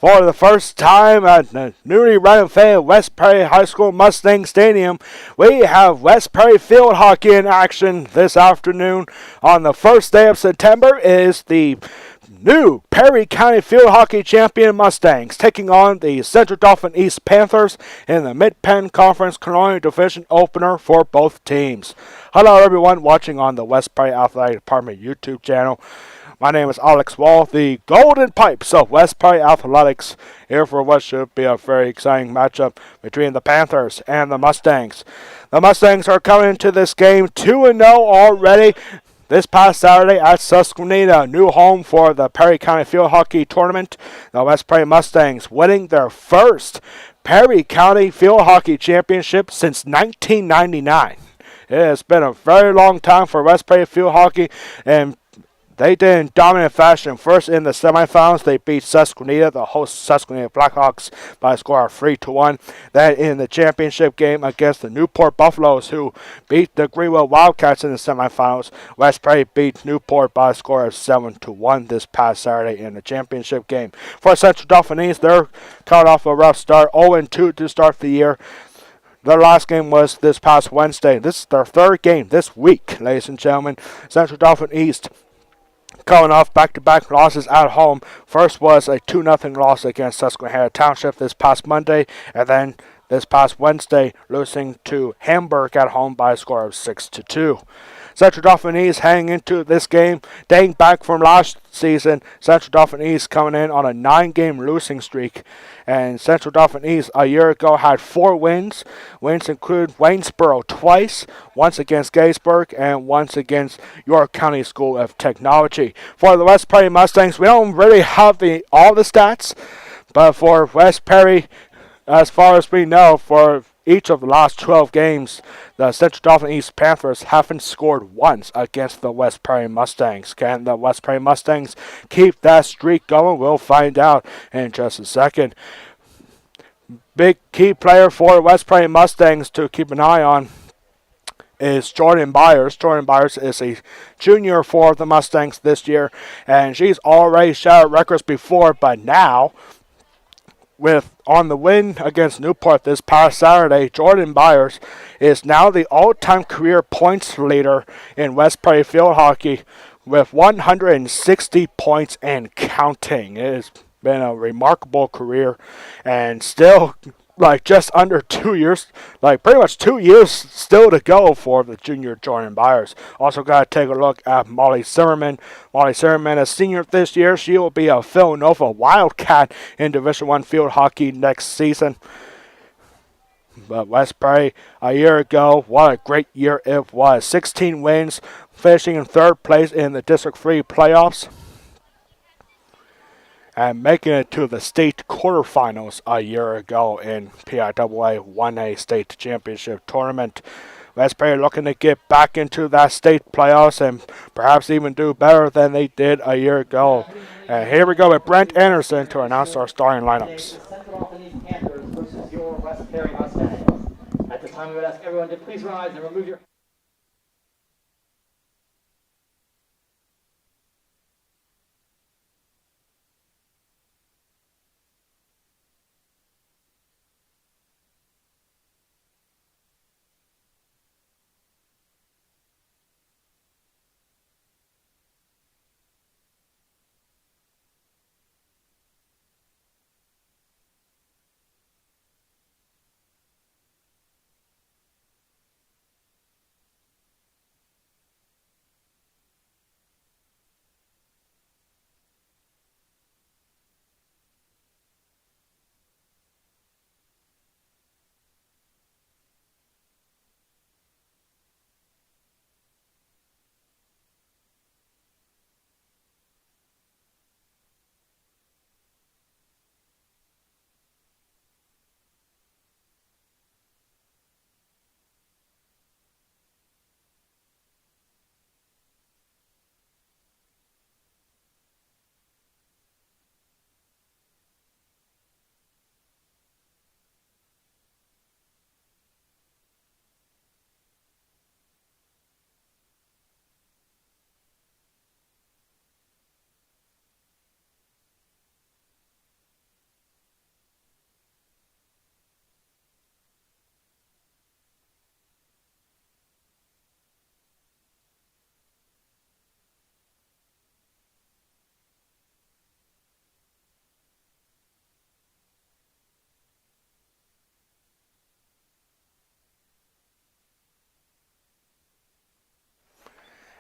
For the first time at the newly renovated West Prairie High School Mustang Stadium, we have West Prairie field hockey in action this afternoon. On the first day of September is the new Perry County Field Hockey Champion Mustangs taking on the Central Dauphin East Panthers in the Mid-Penn Conference Colonial Division opener for both teams. Hello everyone watching on the West Prairie Athletic Department YouTube channel. My name is Alex Wall, the Golden Pipes of West Prairie Athletics, here for what should be a very exciting matchup between the Panthers and the Mustangs. The Mustangs are coming into this game 2-0 already. This past Saturday at Susquehanna, new home for the Perry County Field Hockey Tournament. The West Prairie Mustangs winning their first Perry County Field Hockey Championship since 1999. It has been a very long time for West Prairie Field Hockey, and they did in dominant fashion. First in the semifinals, they beat Susquehanna, the host Susquehanna Blackhawks, by a score of 3-1. Then in the championship game against the Newport Buffaloes, who beat the Greenville Wildcats in the semifinals, West Prairie beat Newport by a score of 7-1 this past Saturday in the championship game. For Central Dauphin East, they're caught off a rough start, 0-2 to start the year. Their last game was this past Wednesday. This is their third game this week, ladies and gentlemen. Central Dauphin East coming off back-to-back losses at home. First was a 2-0 loss against Susquehanna Township this past Monday, and then this past Wednesday losing to Hamburg at home by a score of 6-2. Central Dauphin East heading into this game, dating back from last season. Central Dauphin East coming in on a 9-game losing streak. And Central Dauphin East a year ago had 4 wins. Wins include Waynesboro twice, once against Gettysburg, and once against York County School of Technology. For the West Prairie Mustangs, we don't really have all the stats, but for West Prairie, as far as we know, for each of the last 12 games, the Central Dauphin East Panthers haven't scored once against the West Prairie Mustangs. Can the West Prairie Mustangs keep that streak going? We'll find out in just a second. Big key player for West Prairie Mustangs to keep an eye on is Jordan Byers. Jordan Byers is a junior for the Mustangs this year, and she's already shattered records before, but now, on the win against Newport this past Saturday, Jordan Byers is now the all-time career points leader in West Prairie field hockey with 160 points and counting. It has been a remarkable career, and still just under 2 years, pretty much 2 years still to go for the junior Jordan Byers. Also got to take a look at Molly Zimmerman. Molly Zimmerman, a senior this year, she will be a Villanova Wildcat in Division I field hockey next season. But West Prairie, a year ago, what a great year it was. 16 wins, finishing in third place in the District 3 playoffs, and making it to the state quarterfinals a year ago in PIAA 1A state championship tournament. West Prairie looking to get back into that state playoffs and perhaps even do better than they did a year ago. And here we go with Brent Anderson to announce our starting lineups. Versus your West Prairie Mustangs. At this time, we would ask everyone to please rise and remove your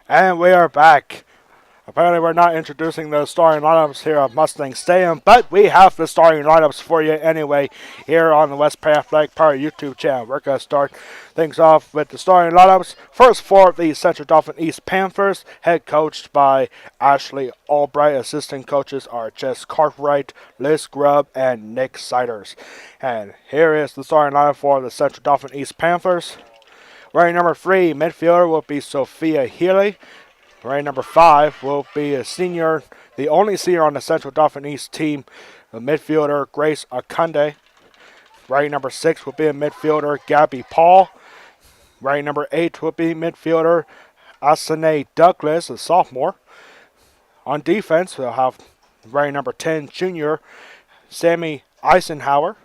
And we are back. Apparently, we're not introducing the starting lineups here at Mustang Stadium, but we have the starting lineups for you anyway here on the West Prairie Athletic Power YouTube channel. We're going to start things off with the starting lineups. First for the Central Dauphin East Panthers, head coached by Ashley Albright. Assistant coaches are Jess Cartwright, Liz Grubb, and Nick Siders. And here is the starting lineup for the Central Dauphin East Panthers. Wearing number 3, midfielder will be Sophia Healy. Wearing number 5 will be a senior, the only senior on the Central Dauphin East team, the midfielder Grace Akunde. Wearing number 6 will be a midfielder Gabby Paul. Wearing number 8 will be midfielder Asane Douglas, a sophomore. On defense, we'll have wearing number 10 junior Sammy Eisenhower.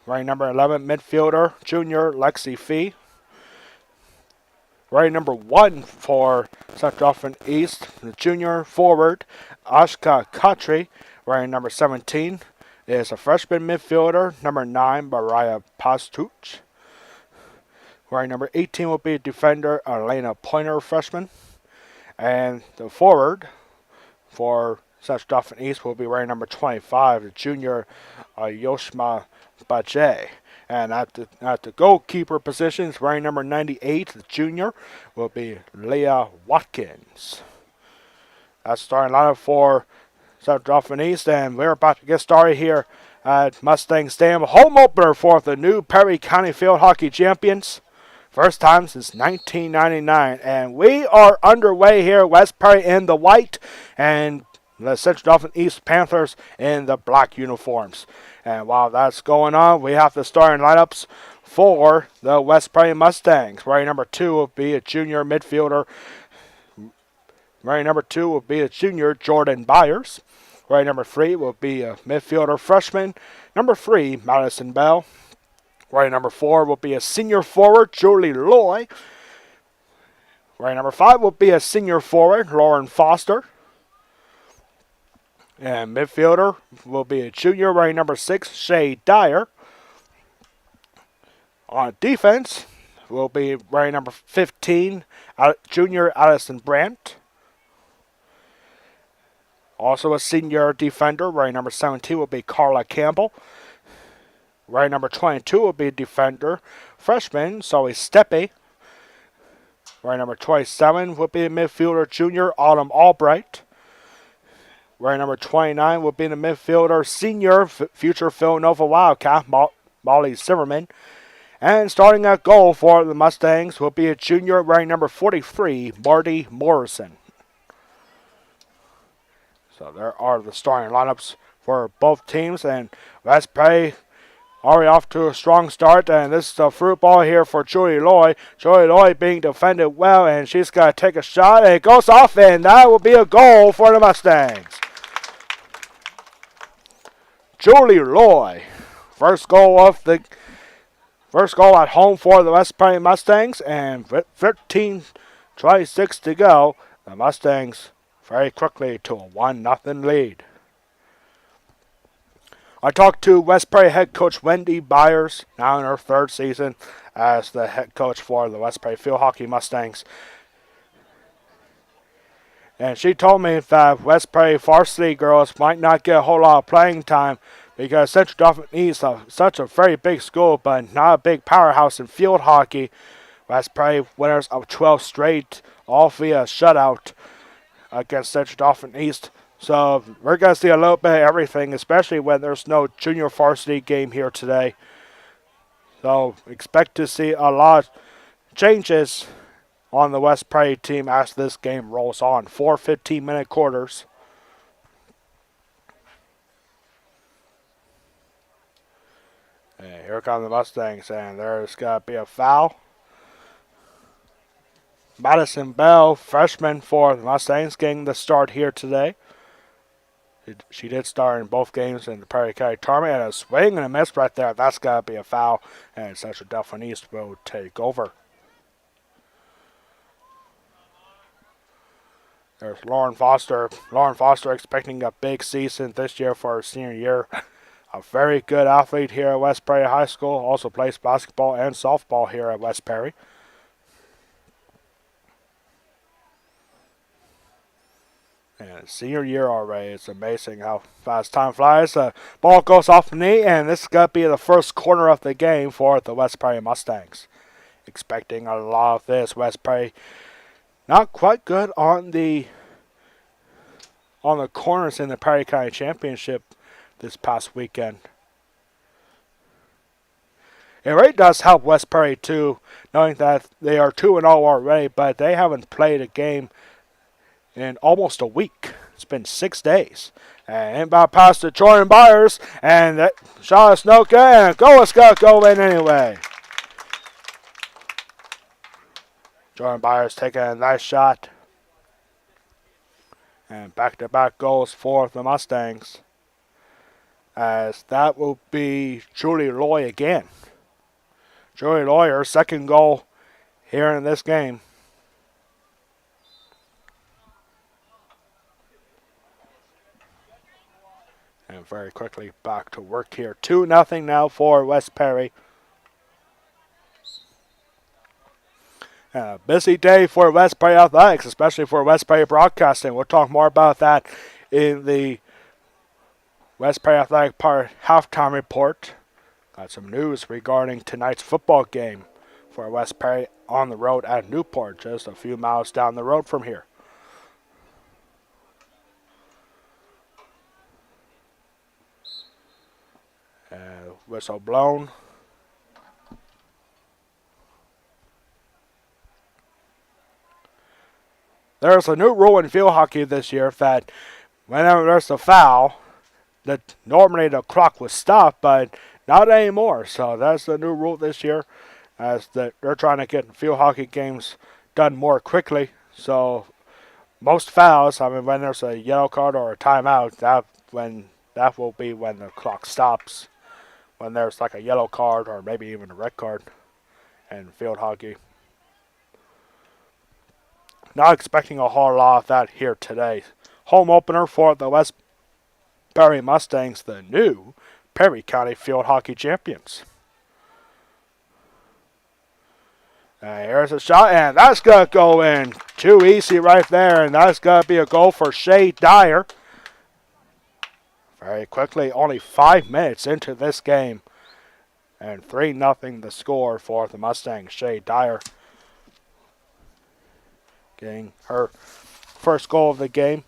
Wearing number 11 midfielder junior Lexi Fee. Wearing number 1 for Central Dauphin East, the junior forward, Ashka Khatri. Wearing number 17 is a freshman midfielder, number 9, Mariah Pastuch. Wearing number 18 will be defender, Elena Pointer, freshman. And the forward for Central Dauphin East will be wearing number 25, the junior, Yoshima Bajay. And at the goalkeeper positions, wearing number 98, the junior, will be Leah Watkins. That's starting lineup for Central Dauphin East, and we're about to get started here at Mustang Stadium. Home opener for the new Perry County Field Hockey Champions. First time since 1999, and we are underway here. West Perry in the white, and the Central Dauphin East Panthers in the black uniforms. And while that's going on, we have the starting lineups for the West Prairie Mustangs. Wearing number 2 will be a junior midfielder. Wearing number 2 will be a junior Jordan Byers. Wearing number 3 will be a midfielder freshman. Number 3, Madison Bell. Wearing number 4 will be a senior forward, Julie Loy. Wearing number 5 will be a senior forward, Lauren Foster. And midfielder will be a junior wearing number 6, Shay Dyer. On defense will be wearing number 15, junior Allison Brandt. Also a senior defender wearing number 17 will be Carla Campbell. Wearing number 22 will be defender, freshman Zoe Steppe. Wearing number 27 will be midfielder, junior Autumn Albright. Wearing number 29 will be the midfielder, senior future Villanova Wildcat, Molly Zimmerman. And starting at goal for the Mustangs will be a junior wearing number 43, Marty Morrison. So there are the starting lineups for both teams, and West Prairie already off to a strong start, and this is the fruit ball here for Julie Loy. Julie Loy being defended well, and she's got to take a shot, and it goes off, and that will be a goal for the Mustangs. Julie Loy, first goal at home for the West Prairie Mustangs, and 13:26 to go. The Mustangs very quickly to a 1-0 lead. I talked to West Prairie head coach Wendy Byers, now in her 3rd season as the head coach for the West Prairie Field Hockey Mustangs. And she told me that West Prairie varsity girls might not get a whole lot of playing time because Central Dauphin East is such a very big school, but not a big powerhouse in field hockey. West Prairie winners of 12 straight, all via shutout against Central Dauphin East. So we're going to see a little bit of everything, especially when there's no junior varsity game here today. So expect to see a lot of changes on the West Prairie team as this game rolls on. 4 15-minute quarters. And here come the Mustangs, and there's got to be a foul. Madison Bell, freshman for the Mustangs, getting the start here today. She did start in both games in the Prairie County tournament, and a swing and a miss right there. That's got to be a foul, and Central Dauphin East will take over. There's Lauren Foster. Lauren Foster expecting a big season this year for her senior year. A very good athlete here at West Prairie High School. Also plays basketball and softball here at West Prairie. And senior year already. It's amazing how fast time flies. The ball goes off the knee, and this is going to be the first corner of the game for the West Prairie Mustangs. Expecting a lot of this. West Prairie not quite good on the corners in the Prairie County Championship this past weekend. It really does help West Prairie too, knowing that they are 2-0 already, but they haven't played a game in almost a week. It's been 6 days. And inbound pass to Jordan Byers, and that shot is no good, and a goal is going to go in anyway. Jordan Byers taking a nice shot. And back-to-back goals for the Mustangs. As that will be Julie Loy again. Julie Loy, her second goal here in this game. And very quickly back to work here. 2-0 now for West Prairie. A busy day for West Prairie Athletics, especially for West Prairie Broadcasting. We'll talk more about that in the West Prairie Athletic Part halftime report. Got some news regarding tonight's football game for West Prairie on the road at Newport, just a few miles down the road from here. Whistle blown. There's a new rule in field hockey this year that whenever there's a foul, that normally the clock would stop, but not anymore. So that's the new rule this year, as they're trying to get field hockey games done more quickly. So most fouls, when there's a yellow card or a timeout, that will be when the clock stops. When there's like a yellow card or maybe even a red card in field hockey. Not expecting a whole lot of that here today. Home opener for the West Prairie Mustangs, the new Perry County Field Hockey Champions. And here's a shot, and that's going to go in. Too easy right there, and that's going to be a goal for Shay Dyer. Very quickly, only 5 minutes into this game. And 3-0 the score for the Mustangs. Shay Dyer getting her first goal of the game.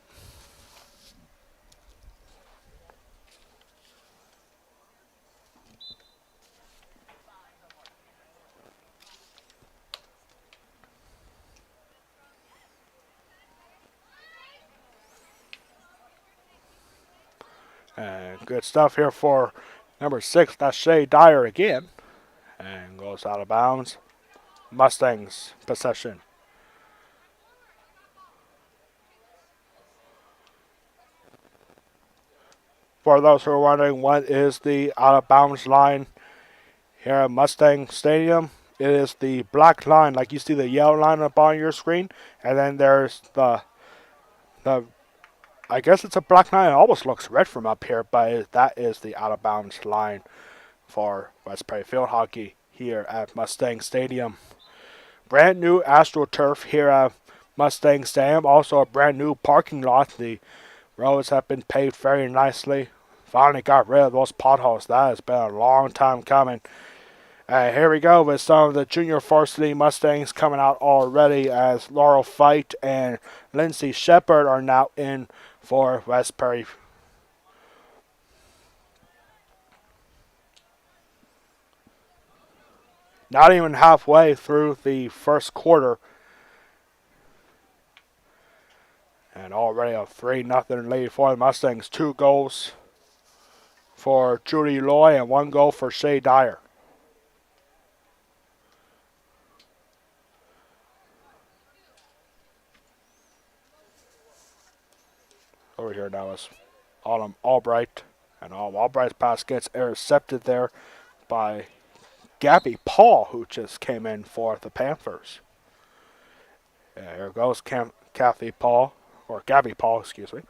And good stuff here for number 6. That's Shay Dyer again. And goes out of bounds. Mustangs possession. For those who are wondering what is the out of bounds line here at Mustang Stadium, it is the black line, like you see the yellow line up on your screen, and then there's the I guess it's a black line. It almost looks red from up here, but that is the out of bounds line for West Prairie Field Hockey here at Mustang Stadium. Brand new AstroTurf here at Mustang Stadium. Also a brand new parking lot. The roads have been paved very nicely. Finally got rid of those potholes. That has been a long time coming. Here we go with some of the junior varsity Mustangs coming out already, as Laurel Fight and Lindsay Shepard are now in for West Prairie. Not even halfway through the first quarter. And already a 3-0 lead for the Mustangs. 2 goals for Judy Loy and 1 goal for Shay Dyer. Over here now is Autumn Albright. And Albright's pass gets intercepted there by Gabby Paul, who just came in for the Panthers. Yeah, here goes Kathy Paul, or Gabby Paul, excuse me.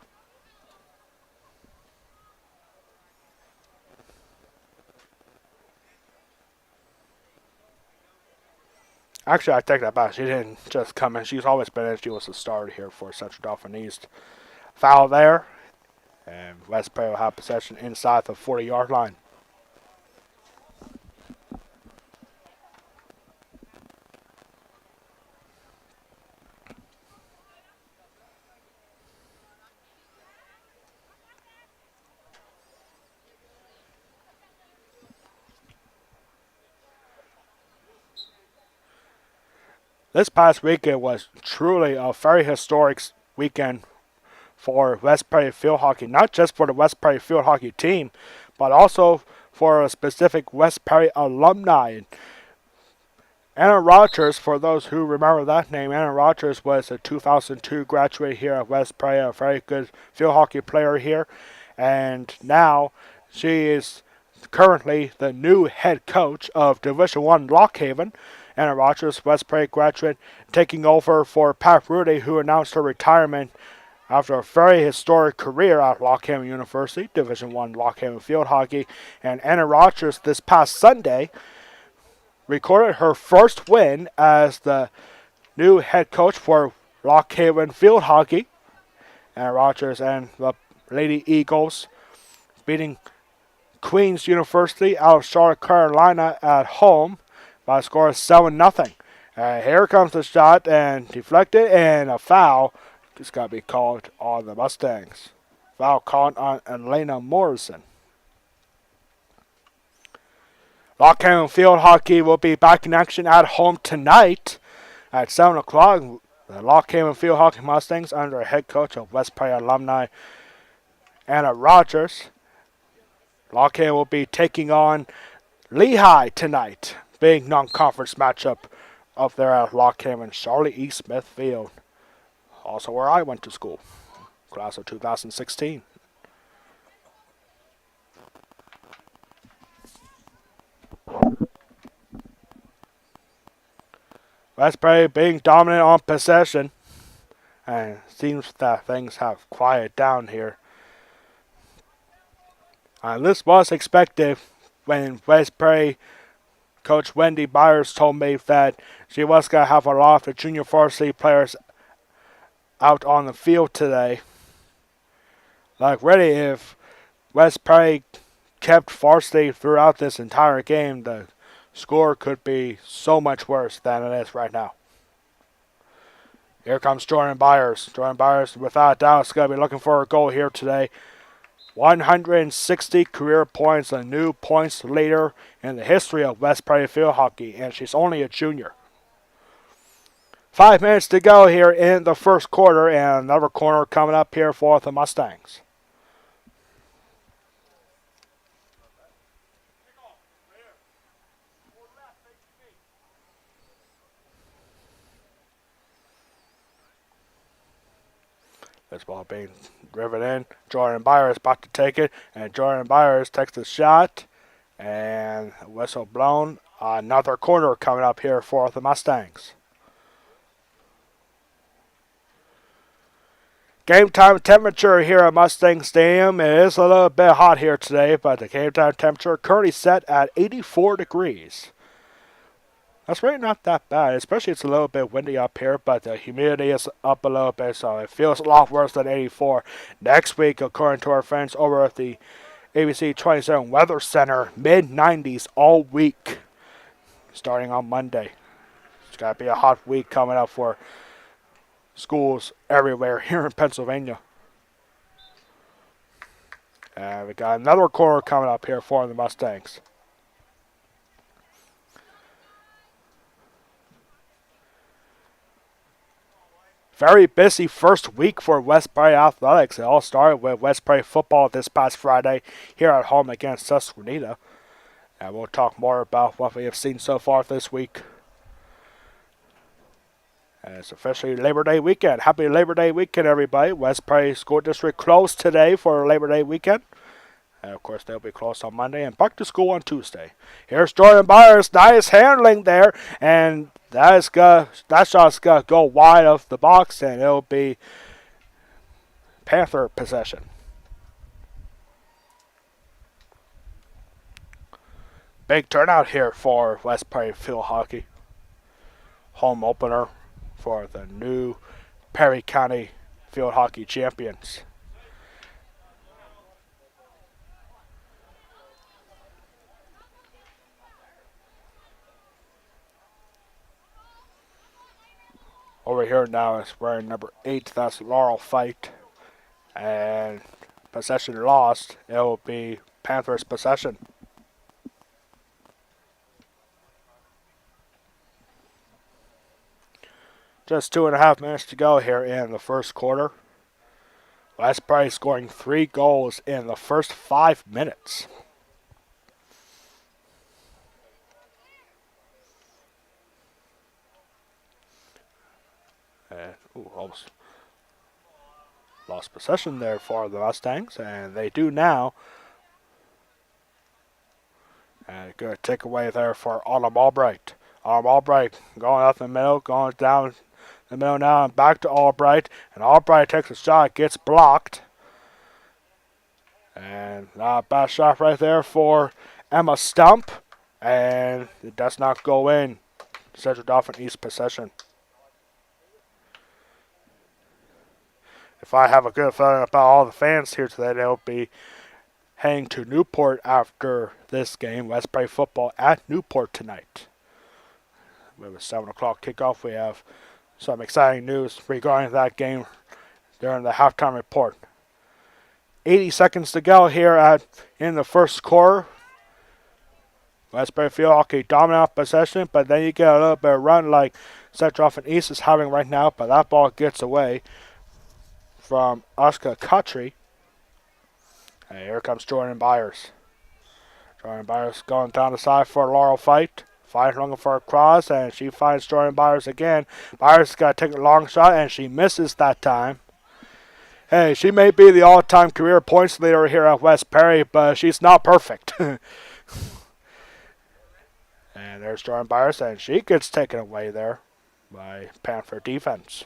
Actually, I take that back. She didn't just come in. She's always been in. She was the starter here for Central Dauphin East. Foul there, and West Prairie will have possession inside the 40-yard line. This past weekend was truly a very historic weekend for West Prairie Field Hockey, not just for the West Prairie Field Hockey team, but also for a specific West Prairie alumni. Anna Rogers, for those who remember that name, Anna Rogers was a 2002 graduate here at West Prairie, a very good field hockey player here, and now she is currently the new head coach of Division One Lockhaven. Anna Rogers, West Prairie graduate, taking over for Pat Rudy, who announced her retirement after a very historic career at Lockhaven University, Division One Lockhaven Field Hockey. And Anna Rogers this past Sunday recorded her first win as the new head coach for Lockhaven Field Hockey. Anna Rogers and the Lady Eagles beating Queens University out of Charlotte, Carolina at home by a score of 7-0. Here comes the shot and deflected, and a foul is got to be called on the Mustangs. Foul called on Elena Morrison. Lockhaven Field Hockey will be back in action at home tonight at 7 o'clock. The Lockhaven Field Hockey Mustangs under a head coach of West Prairie alumni Anna Rogers. Lockhaven will be taking on Lehigh tonight. Big non-conference matchup up there at Lockhaven, Charlie E. Smith Field. Also where I went to school, class of 2016. West Prairie being dominant on possession, and it seems that things have quieted down here. This was expected when West Prairie Coach Wendy Byers told me that she was going to have a lot of the junior varsity players out on the field today. Like, really, if West Prairie kept varsity throughout this entire game, the score could be so much worse than it is right now. Here comes Jordan Byers. Jordan Byers, without a doubt, is going to be looking for a goal here today. 160 career points, a new points leader in the history of West Prairie Field Hockey, and she's only a junior. 5 minutes to go here in the first quarter, and another corner coming up here for the Mustangs. This ball being driven in. Jordan Byers about to take it, and Jordan Byers takes the shot, and whistle blown. Another corner coming up here for the Mustangs. Game time temperature here at Mustang Stadium. It is a little bit hot here today, but the game time temperature currently set at 84 degrees. That's really not that bad, especially it's a little bit windy up here, but the humidity is up a little bit, so it feels a lot worse than 84. Next week, according to our friends over at the ABC 27 Weather Center, mid-90s all week, starting on Monday. It's got to be a hot week coming up for schools everywhere here in Pennsylvania. And we got another corner coming up here for the Mustangs. Very busy first week for West Prairie Athletics. It all started with West Prairie football this past Friday here at home against Susquehanna. And we'll talk more about what we have seen so far this week. And it's officially Labor Day weekend. Happy Labor Day weekend, everybody. West Prairie School District closed today for Labor Day weekend. And, of course, they'll be closed on Monday and back to school on Tuesday. Here's Jordan Byers. Nice handling there. And that shot's going to go wide of the box, and it'll be Panther possession. Big turnout here for West Prairie Field Hockey. Home opener for the new Perry County field hockey champions. Over here now is wearing number 8. That's Laurel Fight. And possession lost. It will be Panthers possession. Just 2.5 minutes to go here in the first quarter. West Prairie scoring 3 goals in the first 5 minutes. And almost lost possession there for the Mustangs, and they do now. And good takeaway there for Autumn Albright. Autumn Albright going up the middle, going down the middle now, and back to Albright. And Albright takes a shot, gets blocked. And a bad shot right there for Emma Stump. And it does not go in. Central Dauphin East possession. If I have a good feeling about all the fans here today, they'll be heading to Newport after this game. West Prairie football at Newport tonight. With a 7 o'clock kickoff, we have some exciting news regarding that game during the halftime report. 80 seconds to go here in the first quarter. West Prairie field hockey dominant possession, but then you get a little bit of run like Central Dauphin East is having right now, but that ball gets away from Oscar Cutry. And here comes Jordan Byers. Jordan Byers going down the side for a Laurel Fight. Fight looking for a cross, and she finds Jordan Byers again. Byers got to take a long shot, and she misses that time. Hey, she may be the all-time career points leader here at West Prairie, but she's not perfect. And there's Jordan Byers, and she gets taken away there by Panther defense.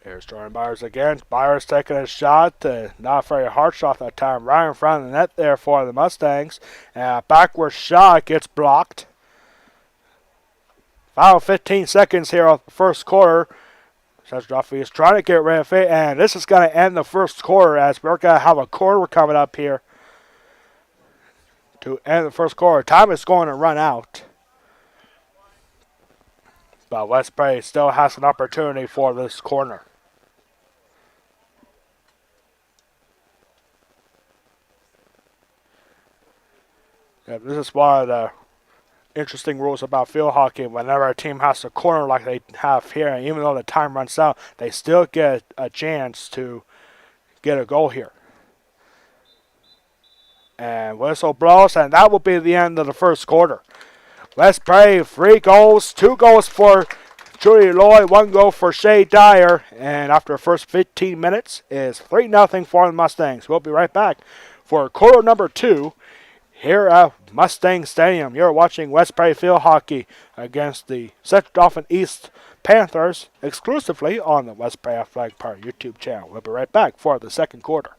Here's Jordan Byers again. Byers taking a shot. Not a very hard shot that time. Right in front of the net there for the Mustangs. And a backward shot gets blocked. Final 15 seconds here of the first quarter. Central Dauphin is trying to get rid of it. And this is going to end the first quarter as we're going to have a quarter coming up here to end the first quarter. Time is going to run out. But West Prairie still has an opportunity for this corner. Yeah, this is one of the interesting rules about field hockey. Whenever a team has a corner like they have here, and even though the time runs out, they still get a chance to get a goal here. And whistle blows, and that will be the end of the first quarter. West Prairie, 3 goals, 2 goals for Julie Lloyd, 1 goal for Shay Dyer, and after the first 15 minutes is 3-0 for the Mustangs. We'll be right back for quarter number 2 here at Mustang Stadium. You're watching West Prairie Field Hockey against the Central Dauphin East Panthers exclusively on the West Prairie Athletic Park YouTube channel. We'll be right back for the second quarter.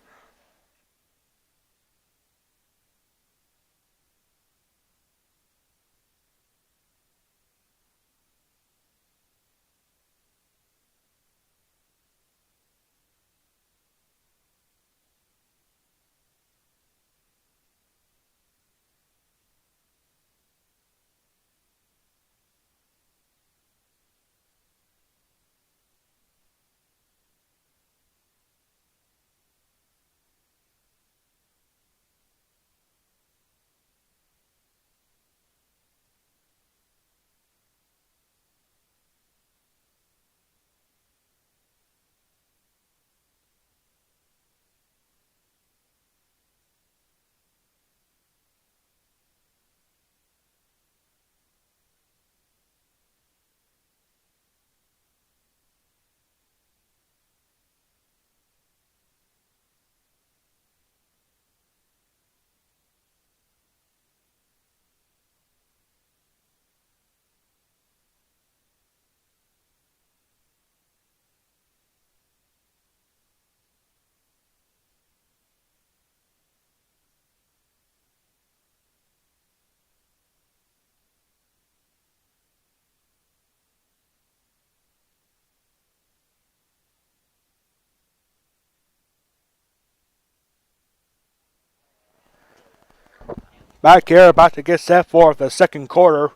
Back here, about to get set for the second quarter.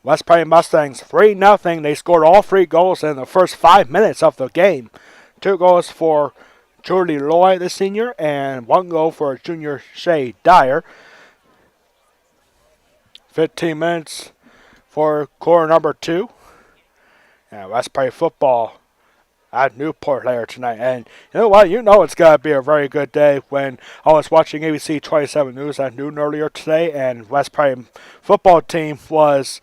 West Prairie Mustangs 3-0. They scored all 3 goals in the first 5 minutes of the game. 2 goals for Jordy Loy, the senior, and 1 goal for junior Shay Dyer. 15 minutes for quarter number 2. And West Prairie football at Newport later tonight. And you know what? You know it's going to be a very good day when I was watching ABC 27 News at noon earlier today, and West Prairie football team was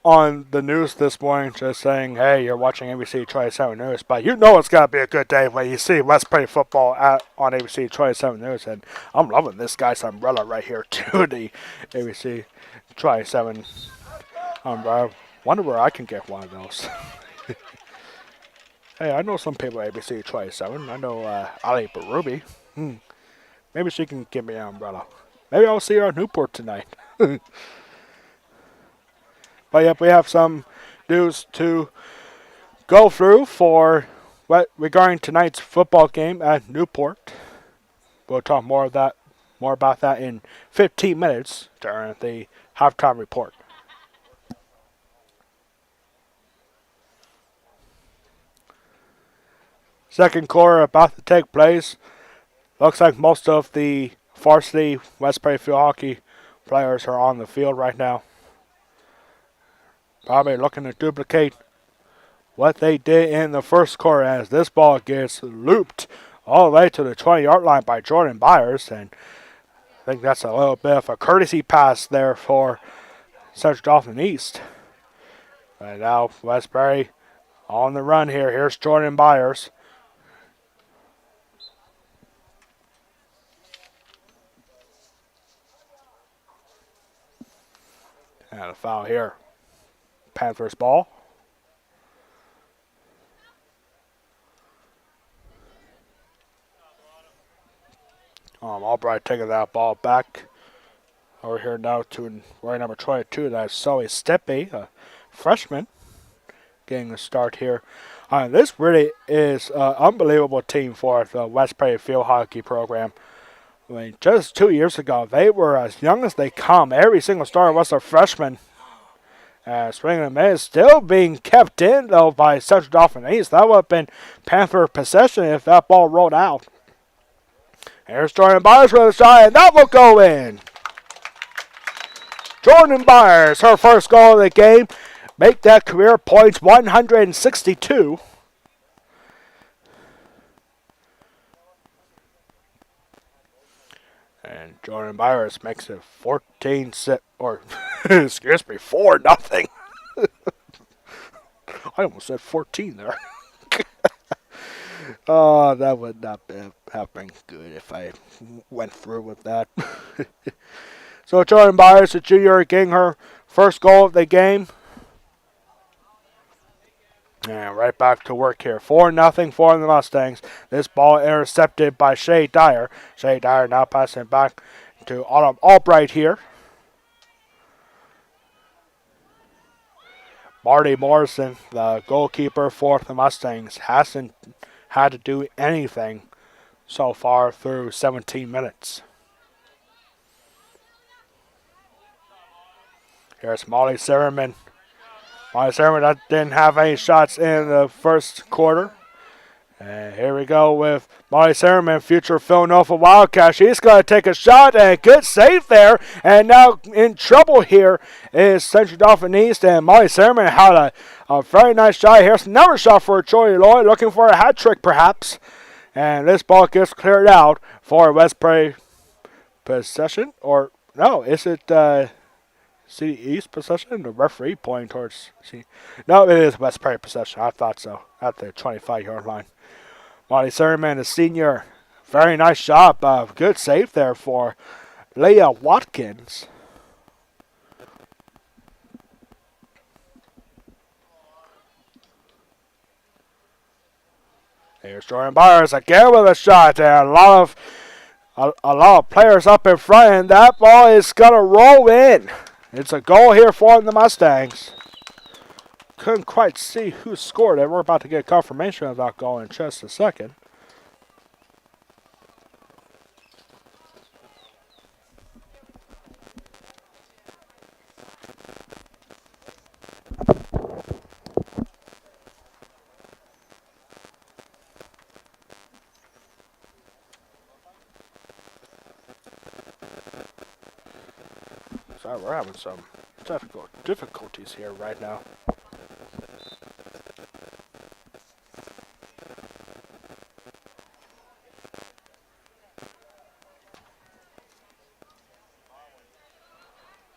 on the news this morning just saying, hey, you're watching ABC 27 News. But you know it's going to be a good day when you see West Prairie football on ABC 27 News. And I'm loving this guy's umbrella right here, too, the ABC 27 umbrella. Wonder where I can get one of those. Hey, I know some people at ABC 27. I know Ali Barubi. Maybe she can give me an umbrella. Maybe I'll see her at Newport tonight. But yep, we have some news to go through regarding tonight's football game at Newport. We'll talk more about that in 15 minutes during the halftime report. Second quarter about to take place. Looks like most of the varsity West Prairie field hockey players are on the field right now. Probably looking to duplicate what they did in the first quarter as this ball gets looped all the way to the 20-yard line by Jordan Byers. And I think that's a little bit of a courtesy pass there for Central Dauphin East. And now West Prairie on the run here. Here's Jordan Byers. And a foul here. Panthers ball. Albright taking that ball back. Over here now to wearing number 22. That's Sully Steppe, a freshman, getting a start here. This really is an unbelievable team for the West Prairie field hockey program. I mean, just 2 years ago, they were as young as they come. Every single starter was a freshman. Spring and May is still being kept in, though, by Central Dauphin East. That would have been Panther possession if that ball rolled out. Here's Jordan Byers with a shot, and that will go in. Jordan Byers, her first goal of the game. Make that career points 162. And Jordan Byers makes it 4-0. I almost said 14 there. Oh, that would not have been good if I went through with that. So Jordan Byers, the junior, getting her first goal of the game. And right back to work here. 4-0 for the Mustangs. This ball intercepted by Shay Dyer. Shay Dyer now passing back to Autumn Albright here. Marty Morrison, the goalkeeper for the Mustangs, hasn't had to do anything so far through 17 minutes. Here's Molly Sermon. Molly Sermon didn't have any shots in the first quarter. And here we go with Molly Sermon, future Philadelphia Wildcat. She's going to take a shot, and good save there. And now in trouble here is Central Dauphin East, and Molly Sermon had a very nice shot. Here's another shot for Joey Lloyd, looking for a hat trick perhaps. And this ball gets cleared out for West Prairie possession. Or, no, is it City East possession? The referee pointing towards City. No, it is West Prairie possession. I thought so, at the 25-yard line. Molly Sermon, the senior, very nice job. Good save there for Leah Watkins. Here's Jordan Byers again with a shot, and a lot of players up in front, and that ball is gonna roll in. It's a goal here for the Mustangs. Couldn't quite see who scored it. We're about to get confirmation of that goal in just a second. Sorry, we're having some difficulties here right now.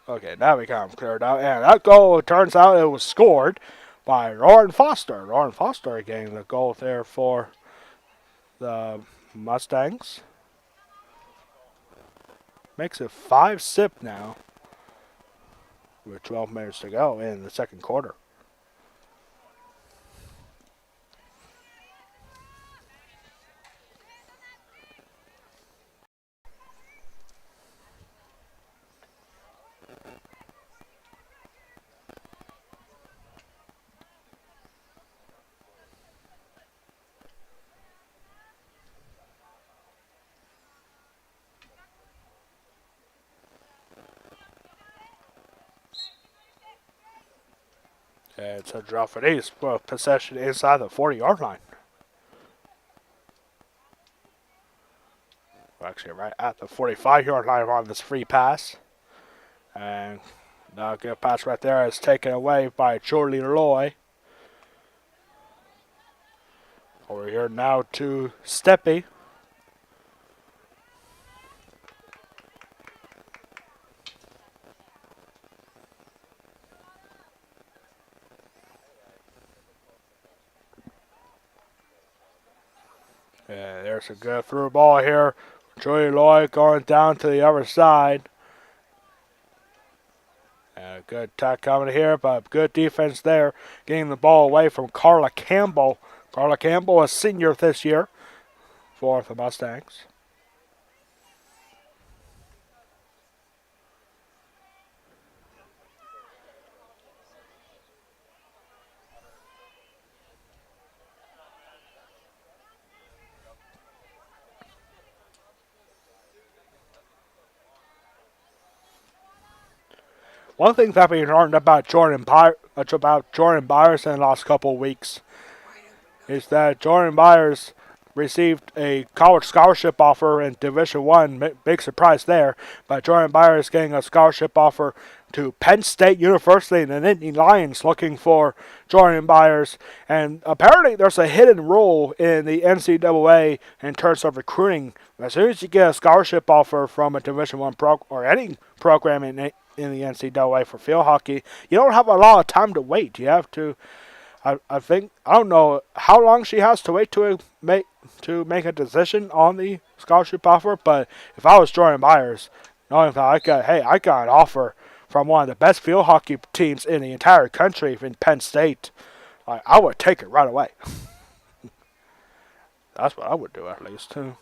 Okay, now we got him cleared out. And that goal, it turns out it was scored by Lauren Foster. Lauren Foster getting the goal there for the Mustangs. Makes it 5-zip now with 12 minutes to go in the second quarter. And so Dauphin possession inside the 40-yard line. We're actually right at the 45-yard line on this free pass. And now a good pass right there is taken away by Jordy Loy. Over here now to Steppy. And there's a good through ball here. Jordy Loy going down to the other side. And a good attack coming here, but good defense there. Getting the ball away from Carla Campbell. Carla Campbell, a senior this year for the Mustangs. One thing that we learned about Jordan Byers in the last couple of weeks is that Jordan Byers received a college scholarship offer in Division One. Big surprise there, but Jordan Byers getting a scholarship offer to Penn State University, and the Nittany Lions looking for Jordan Byers. And apparently, there's a hidden rule in the NCAA in terms of recruiting. As soon as you get a scholarship offer from a Division One or any program in the NCAA for field hockey, you don't have a lot of time to wait. You have to. I think I don't know how long she has to wait to make a decision on the scholarship offer. But if I was Jordan Byers, knowing that I got an offer from one of the best field hockey teams in the entire country in Penn State, I would take it right away. That's what I would do at least too.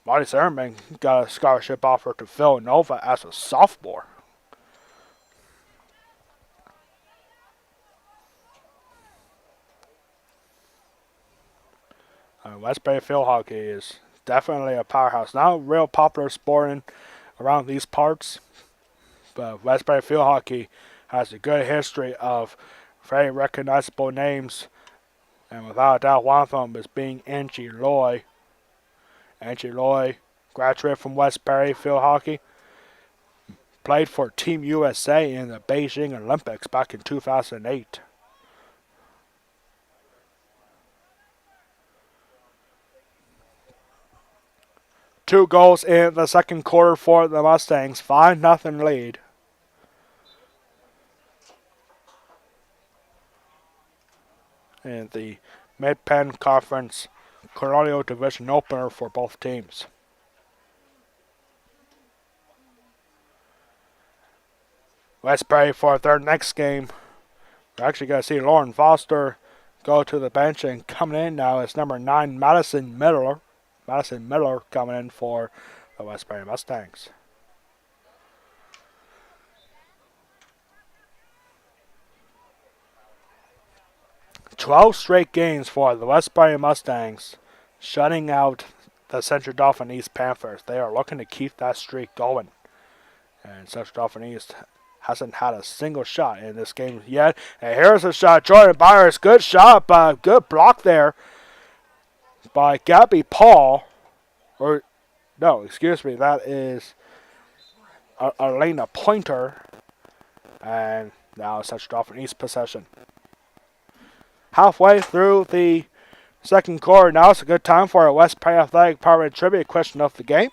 Marty Zimmerman got a scholarship offer to Villanova as a sophomore. Westbury field hockey is definitely a powerhouse. Not a real popular sport around these parts, but Westbury field hockey has a good history of very recognizable names, and without a doubt, one of them is being Angie Loy. Angie Loy, graduate from Westbury field hockey, played for Team USA in the Beijing Olympics back in 2008. Two goals in the second quarter for the Mustangs. 5-0 lead. In the Mid-Penn Conference Colonial Division opener for both teams. Westbury for their next game. We're actually going to see Lauren Foster go to the bench, and coming in now is number 9, Madison Miller. Madison Miller coming in for the Westbury Mustangs. "12 straight games for the Westbury Mustangs, shutting out the Central Dauphin East Panthers. They are looking to keep that streak going. And Central Dauphin East hasn't had a single shot in this game yet. And here's a shot. Jordan Byers, good shot, but good block there by Gabby Paul. That is Elena Pointer. And now Central Dauphin East possession. Halfway through the second quarter, now it's a good time for a West Prairie Athletic Power Trivia question of the game.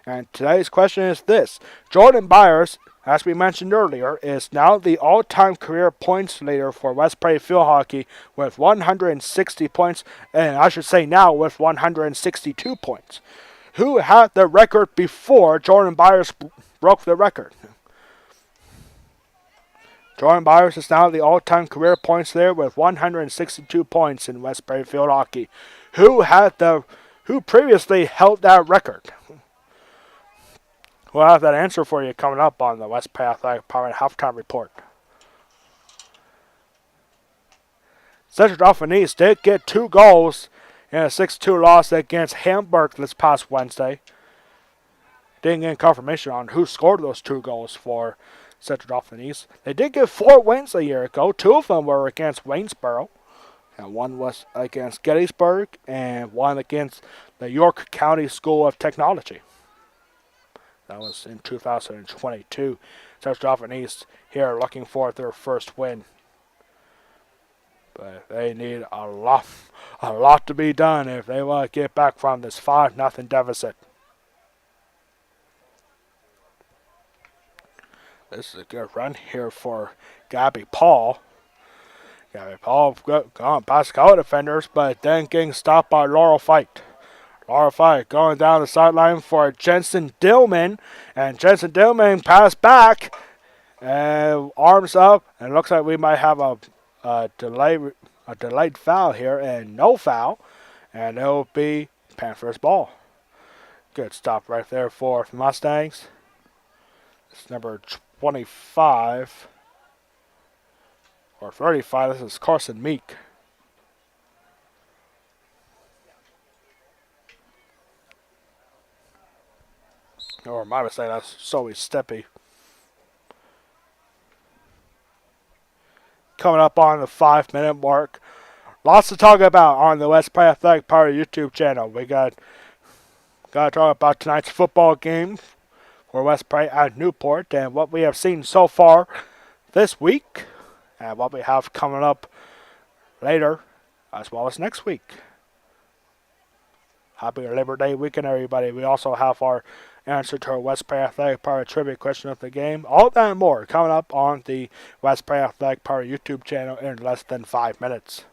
And today's question is this. Jordan Byers, as we mentioned earlier, is now the all-time career points leader for West Prairie Field Hockey with 160 points, and I should say now with 162 points. Who had the record before Jordan Byers broke the record? Jordan Byers is now the all-time career points leader with 162 points in West Prairie Field Hockey. Who previously held that record? We'll have that answer for you coming up on the West Prairie Athletic Power Halftime Report. Central Dauphin East did get 2 goals in a 6-2 loss against Hamburg this past Wednesday. Didn't get confirmation on who scored those 2 goals for Central Dauphin East. They did get 4 wins a year ago. 2 of them were against Waynesboro. And 1 was against Gettysburg and 1 against the York County School of Technology. That was in 2022. Central Dauphin East here looking for their first win. But they need a lot to be done if they want to get back from this 5-0 deficit. This is a good run here for Gabby Paul. Gabby Paul going past the defenders, but then getting stopped by Laurel Fight. Laurel Fight going down the sideline for Jensen Dillman. And Jensen Dillman passed back. And arms up. And it looks like we might have a delayed foul here. And no foul. And it'll be Panthers ball. Good stop right there for the Mustangs. It's number 25 or 35. This is Carson Meek. Or my mistake, that's Zoe Steppe. Coming up on the 5-minute mark. Lots to talk about on the West Prairie Athletic Power YouTube channel. We got to talk about tonight's football game for West Prairie at Newport and what we have seen so far this week and what we have coming up later as well as next week. Happy Labor Day weekend, everybody. We also have our answer to our West Prairie Athletic Power trivia question of the game. All that and more coming up on the West Prairie Athletic Power YouTube channel in less than 5 minutes.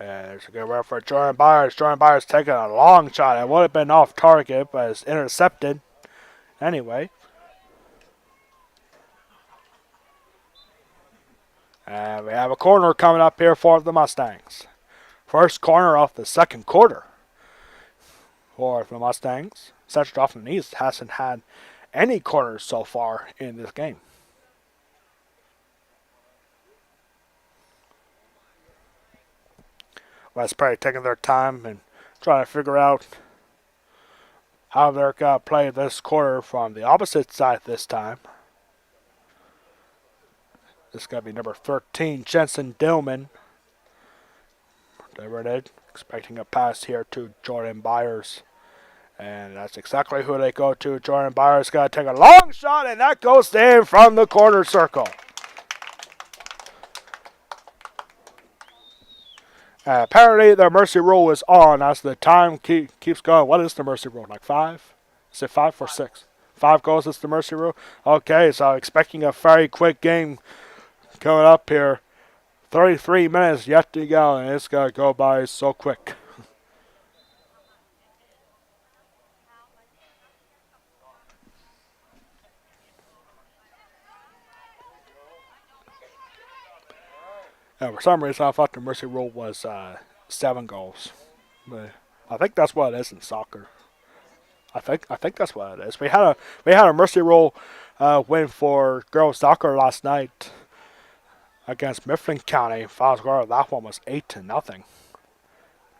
And there's a good run for Jordan Byers. Jordan Byers taking a long shot. It would have been off target, but it's intercepted anyway. And we have a corner coming up here for the Mustangs. First corner of the second quarter for the Mustangs. Central Dauphin East hasn't had any corners so far in this game. West Prairie taking their time and trying to figure out how they're going to play this quarter from the opposite side this time. This is going to be number 13, Jensen Dillman. Diverted, expecting a pass here to Jordan Byers. And that's exactly who they go to. Jordan Byers got to take a long shot, and that goes in from the corner circle. Apparently, the mercy rule is on as the time keeps going. What is the mercy rule? Like 5? Is it 5 or 6? 5 goals is the mercy rule? Okay, so expecting a very quick game coming up here. 33 minutes yet to go, and it's going to go by so quick. And for some reason, I thought the mercy rule was 7 goals. But I think that's what it is in soccer. I think that's what it is. We had a mercy rule win for girls soccer last night against Mifflin County. Final score of that one was 8-0.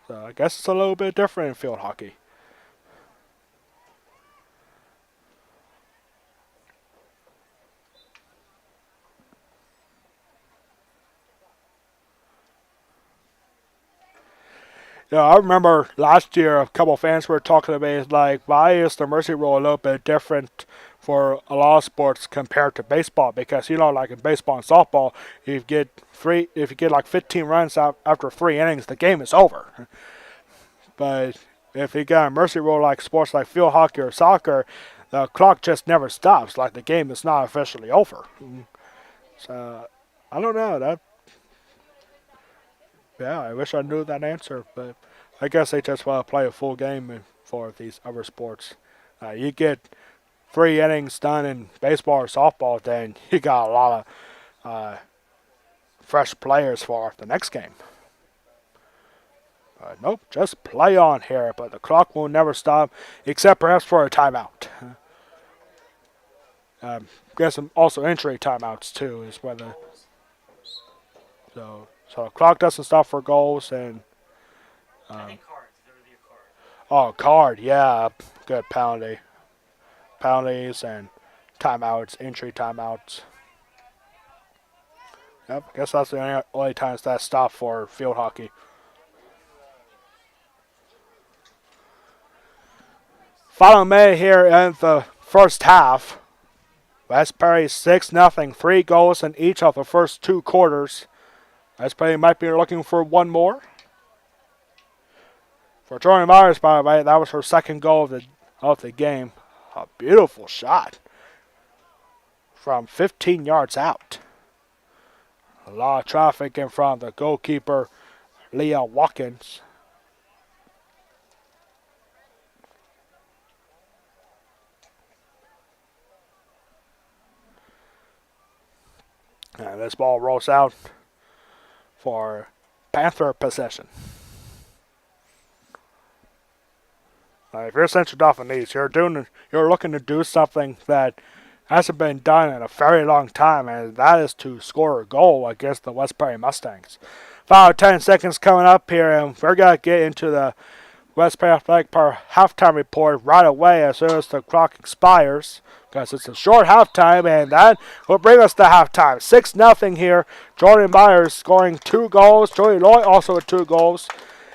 So I guess it's a little bit different in field hockey. I remember last year a couple fans were talking to me like, why is the mercy rule a little bit different for a lot of sports compared to baseball? Because like in baseball and softball, if you get like 15 runs out after 3 innings, the game is over. But if you got a mercy rule like sports like field hockey or soccer, the clock just never stops. Like the game is not officially over. So I don't know that. Yeah, I wish I knew that answer, but I guess they just want to play a full game for these other sports. You get 3 innings done in baseball or softball, then you got a lot of fresh players for the next game. Nope, just play on here, but the clock will never stop, except perhaps for a timeout. Guess also injury timeouts too is where the so the clock doesn't stop for goals and I think cards. There would be a card. card, yeah, good penalties and timeouts, injury timeouts. Yep, I guess that's the only times that stop for field hockey. Final minute here in the first half. West Perry 6-0, 3 goals in each of the first 2 quarters. West Perry might be looking for one more. For Jordan Myers, by the way, that was her second goal of the game. A beautiful shot from 15 yards out. A lot of traffic in front of the goalkeeper, Leah Watkins. And this ball rolls out for Panther possession. If you're Central Dauphinese, you're looking to do something that hasn't been done in a very long time, and that is to score a goal against the West Perry Mustangs. 10 seconds coming up here, and we're going to get into the West Perry Athletic Park halftime report right away as soon as the clock expires, because it's a short halftime, and that will bring us to halftime. 6-0 here. Jordan Myers scoring 2 goals. Joey Lloyd also with 2 goals.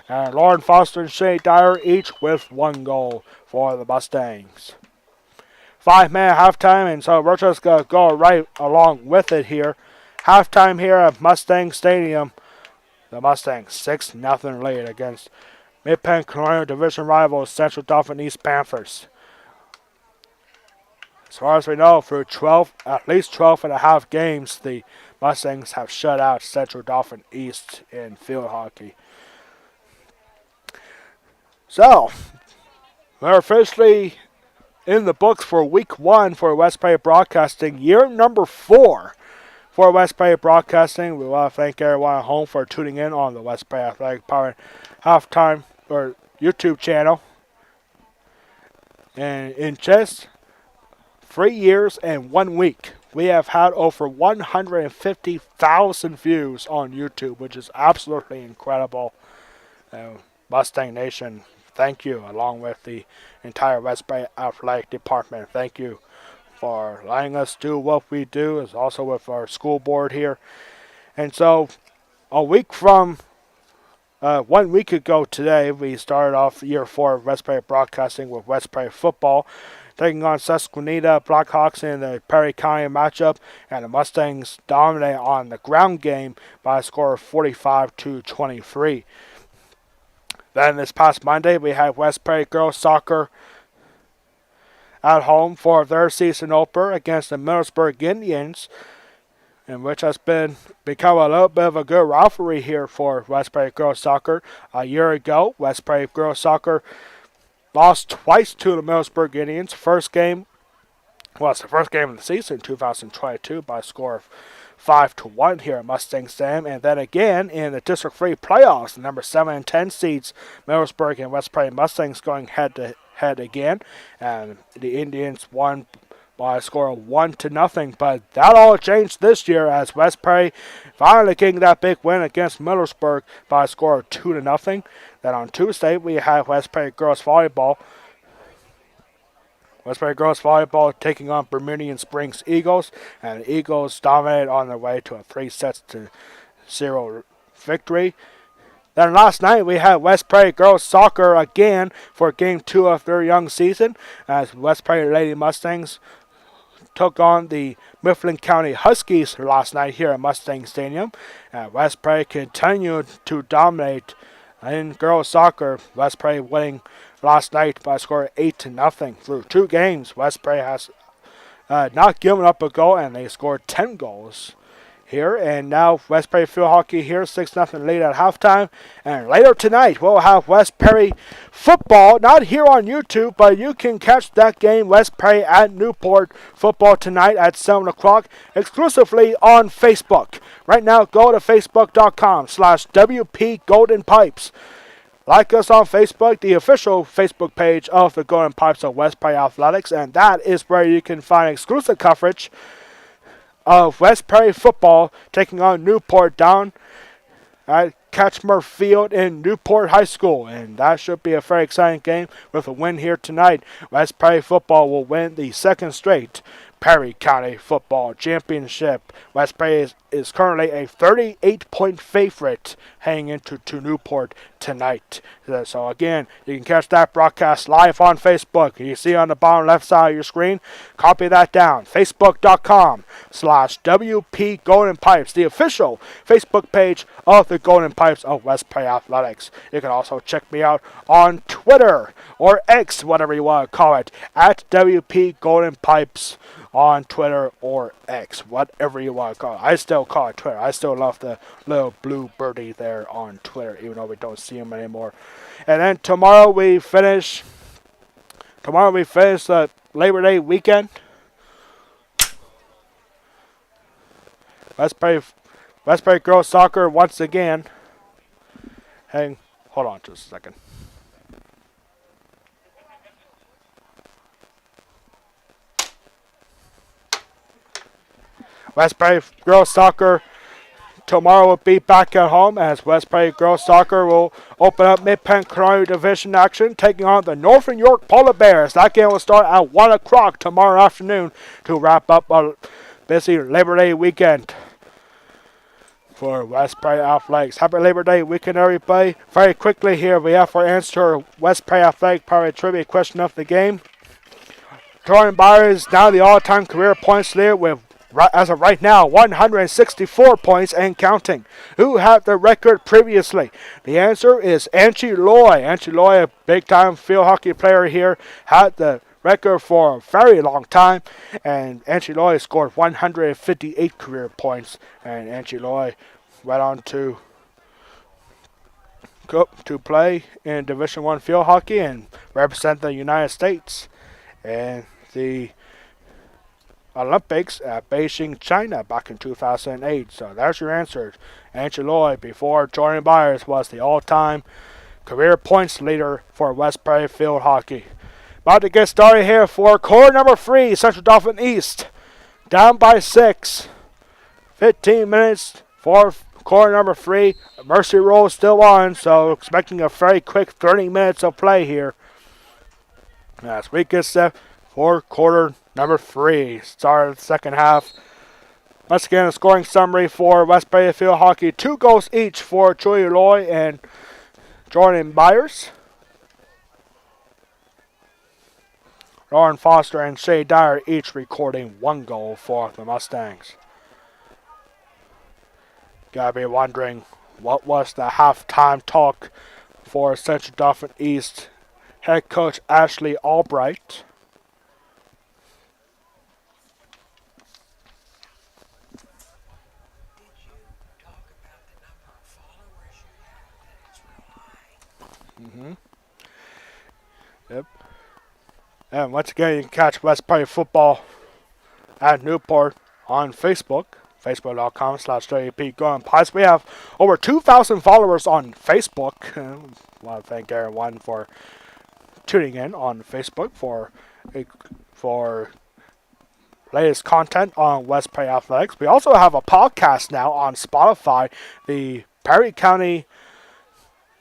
And Lauren Foster and Shay Dyer each with 1 goal for the Mustangs. 5-minute halftime, and so we're just going to go right along with it here. Halftime here at Mustang Stadium. The Mustangs 6-0 lead against Mid-Penn Colonial Division rivals Central Dauphin East Panthers. As far as we know, through at least 12 and a half games, the Mustangs have shut out Central Dauphin East in field hockey. So, we're officially in the books for week 1 for West Perry Broadcasting, year number 4 for West Perry Broadcasting. We want to thank everyone at home for tuning in on the West Perry Athletic Power Halftime or YouTube channel. And in just 3 years and 1 week, we have had over 150,000 views on YouTube, which is absolutely incredible. Mustang Nation, thank you, along with the entire West Bay Athletic Department. Thank you for letting us do what we do, as also with our school board here. And so, a week from 1 week ago today, we started off year 4 of West Bay Broadcasting with West Bay football, taking on Susquehanna Blackhawks in the Perry County matchup, and the Mustangs dominate on the ground game by a score of 45-23. Then this past Monday, we had West Perry girls soccer at home for their season opener against the Middlesburg Indians, in which has become a little bit of a good rivalry here for West Perry girls soccer. A year ago, West Perry girls soccer lost twice to the Middlesburg Indians. First game was the first game of the season, 2022, by a score of 5-1 here at Mustang Stadium, and then again in the District 3 playoffs, the number 7 and 10 seeds, Middlesburg and West Perry Mustangs going head to head again, and the Indians won by a score of 1-0. But that all changed this year as West Perry finally getting that big win against Middlesburg by a score of 2-0. Then on Tuesday we had West Perry girls volleyball. West Perry girls volleyball taking on Bermudian Springs Eagles, and the Eagles dominated on their way to a 3-0 victory. Then last night we had West Prairie girls soccer again for game 2 of their young season as West Prairie Lady Mustangs took on the Mifflin County Huskies last night here at Mustang Stadium. West Prairie continued to dominate in girls soccer. West Prairie winning last night by a score of 8-0 through 2 games. West Prairie has not given up a goal, and they scored 10 goals here. And now West Prairie Field Hockey here, 6-0 lead at halftime. And later tonight, we'll have West Prairie football, not here on YouTube, but you can catch that game, West Prairie at Newport football tonight at 7 o'clock, exclusively on Facebook. Right now, go to facebook.com/WP Golden Pipes. Like us on Facebook, the official Facebook page of the Golden Pipes of West Prairie Athletics, and that is where you can find exclusive coverage of West Prairie football taking on Newport down at Ketchmer Field in Newport High School. And that should be a very exciting game with a win here tonight. West Prairie football will win the second straight Perry County Football Championship. West Prairie is currently a 38-point favorite heading into Newport tonight. So again, you can catch that broadcast live on Facebook. You see on the bottom left side of your screen, copy that down. Facebook.com/WP Golden Pipes, the official Facebook page of the Golden Pipes of West Prairie Athletics. You can also check me out on Twitter or X, whatever you want to call it, at WP Golden Pipes on Twitter or X, whatever you want to call it. I still call it Twitter. I still love the little blue birdie there on Twitter, even though we don't see him anymore. And then tomorrow we finish the Labor Day weekend. West Prairie girls soccer once again. Hold on just a second. West Prairie girls soccer tomorrow will be back at home as West Prairie girls soccer will open up Mid-Penn Colonial Division action, taking on the Northern York Polar Bears. That game will start at 1 o'clock tomorrow afternoon to wrap up a busy Labor Day weekend for West Prairie Athletics. Happy Labor Day weekend, everybody. Very quickly here, we have for answer West Prairie Athletic Power Trivia question of the game. Jordan Byers is now the all-time career points leader with, as of right now, 164 points and counting. Who had the record previously? The answer is Angie Loy. Angie Loy, a big-time field hockey player here, had the record for a very long time, and Angie Loy scored 158 career points, and Angie Loy went on to play in Division I field hockey and represent the United States and the Olympics at Beijing, China back in 2008. So there's your answer. Angie Loy, before Jordan Byers, was the all-time career points leader for West Prairie field hockey. About to get started here for quarter number 3, Central Dauphin East. Down by 6. 15 minutes for quarter number 3. Mercy roll is still on, so expecting a very quick 30 minutes of play here. As we get set for quarter number 3. Start of the second half. Once again, a scoring summary for West Prairie field hockey. 2 goals each for Julie Loy and Jordan Byers. Lauren Foster and Shay Dyer each recording 1 goal for the Mustangs. Gotta be wondering, what was the halftime talk for Central Dauphin East head coach Ashley Albright? Yep. And once again, you can catch West Prairie football at Newport on Facebook. Facebook.com/WP Golden Pipes. We have over 2,000 followers on Facebook. I want to thank everyone for tuning in on Facebook for latest content on West Prairie Athletics. We also have a podcast now on Spotify, the Perry County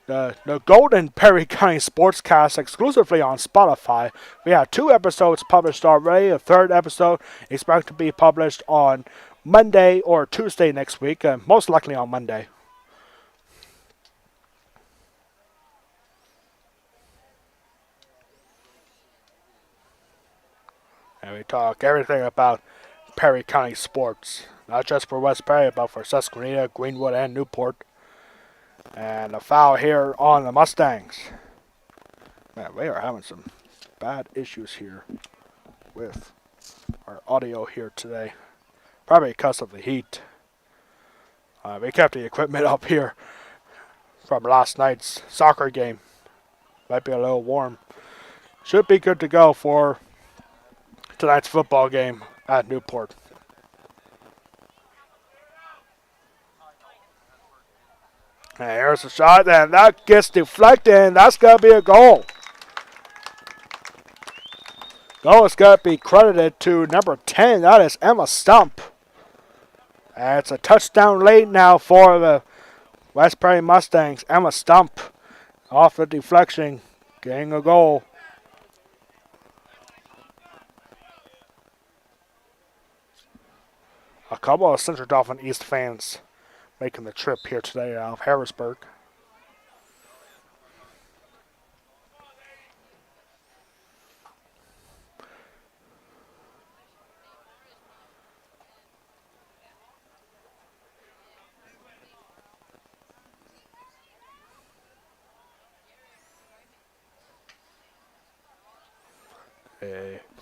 the Golden Perry County Sportscast exclusively on Spotify. We have 2 episodes published already. A 3rd episode expected to be published on Monday or Tuesday next week, most likely on Monday. And we talk everything about Perry County sports, not just for West Perry, but for Susquehanna, Greenwood, and Newport. And a foul here on the Mustangs. Man, we are having some bad issues here with our audio here today. Probably because of the heat. We kept the equipment up here from last night's soccer game. Might be a little warm. Should be good to go for tonight's football game at Newport. And here's a shot, and that gets deflected, and that's going to be a goal. Goal is going to be credited to number 10. That is Emma Stump. And it's a touchdown late now for the West Perry Mustangs. Emma Stump off the deflection, getting a goal. A couple of Central Dauphin East fans making the trip here today out of Harrisburg.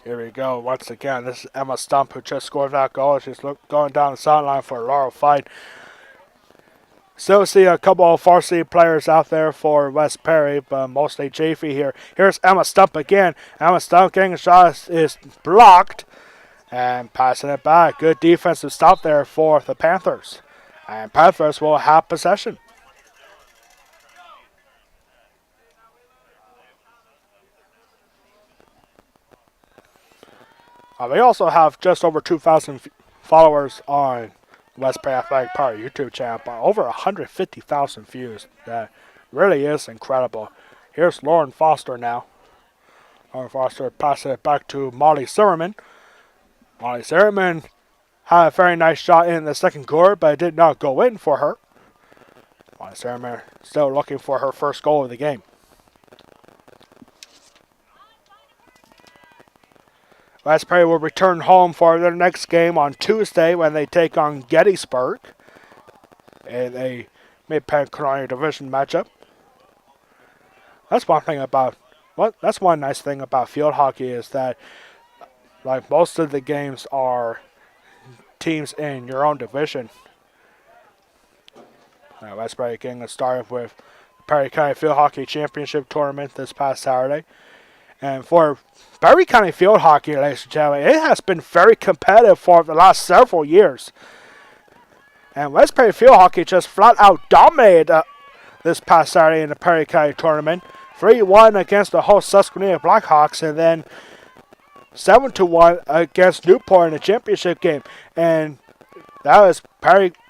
Here we go once again. This is Emma Stump who just scored that goal. She's going down the sideline for a Laurel fight. Still see a couple of varsity players out there for West Perry, but mostly Chafee here. Here's Emma Stump again. Emma Stump getting a shot is blocked and passing it back. Good defensive stop there for the Panthers. And Panthers will have possession. We also have just over 2,000 followers on West Perry Athletic Park YouTube channel, but over 150,000 views. That really is incredible. Here's Lauren Foster now. Lauren Foster passes it back to Molly Zimmerman. Molly Zimmerman had a very nice shot in the second quarter, but it did not go in for her. Molly Zimmerman still looking for her first goal of the game. West Perry will return home for their next game on Tuesday when they take on Gettysburg in a Mid-Penn Colonial Division matchup. That's one nice thing about field hockey is that, like, most of the games are teams in your own division. West Perry getting started with the Perry County Field Hockey Championship Tournament this past Saturday. And for Perry County Field Hockey, ladies and gentlemen, it has been very competitive for the last several years. And West Perry Field Hockey just flat out dominated this past Saturday in the Perry County Tournament. 3-1 against the host Susquehanna Blackhawks, and then 7-1 against Newport in the championship game. And that was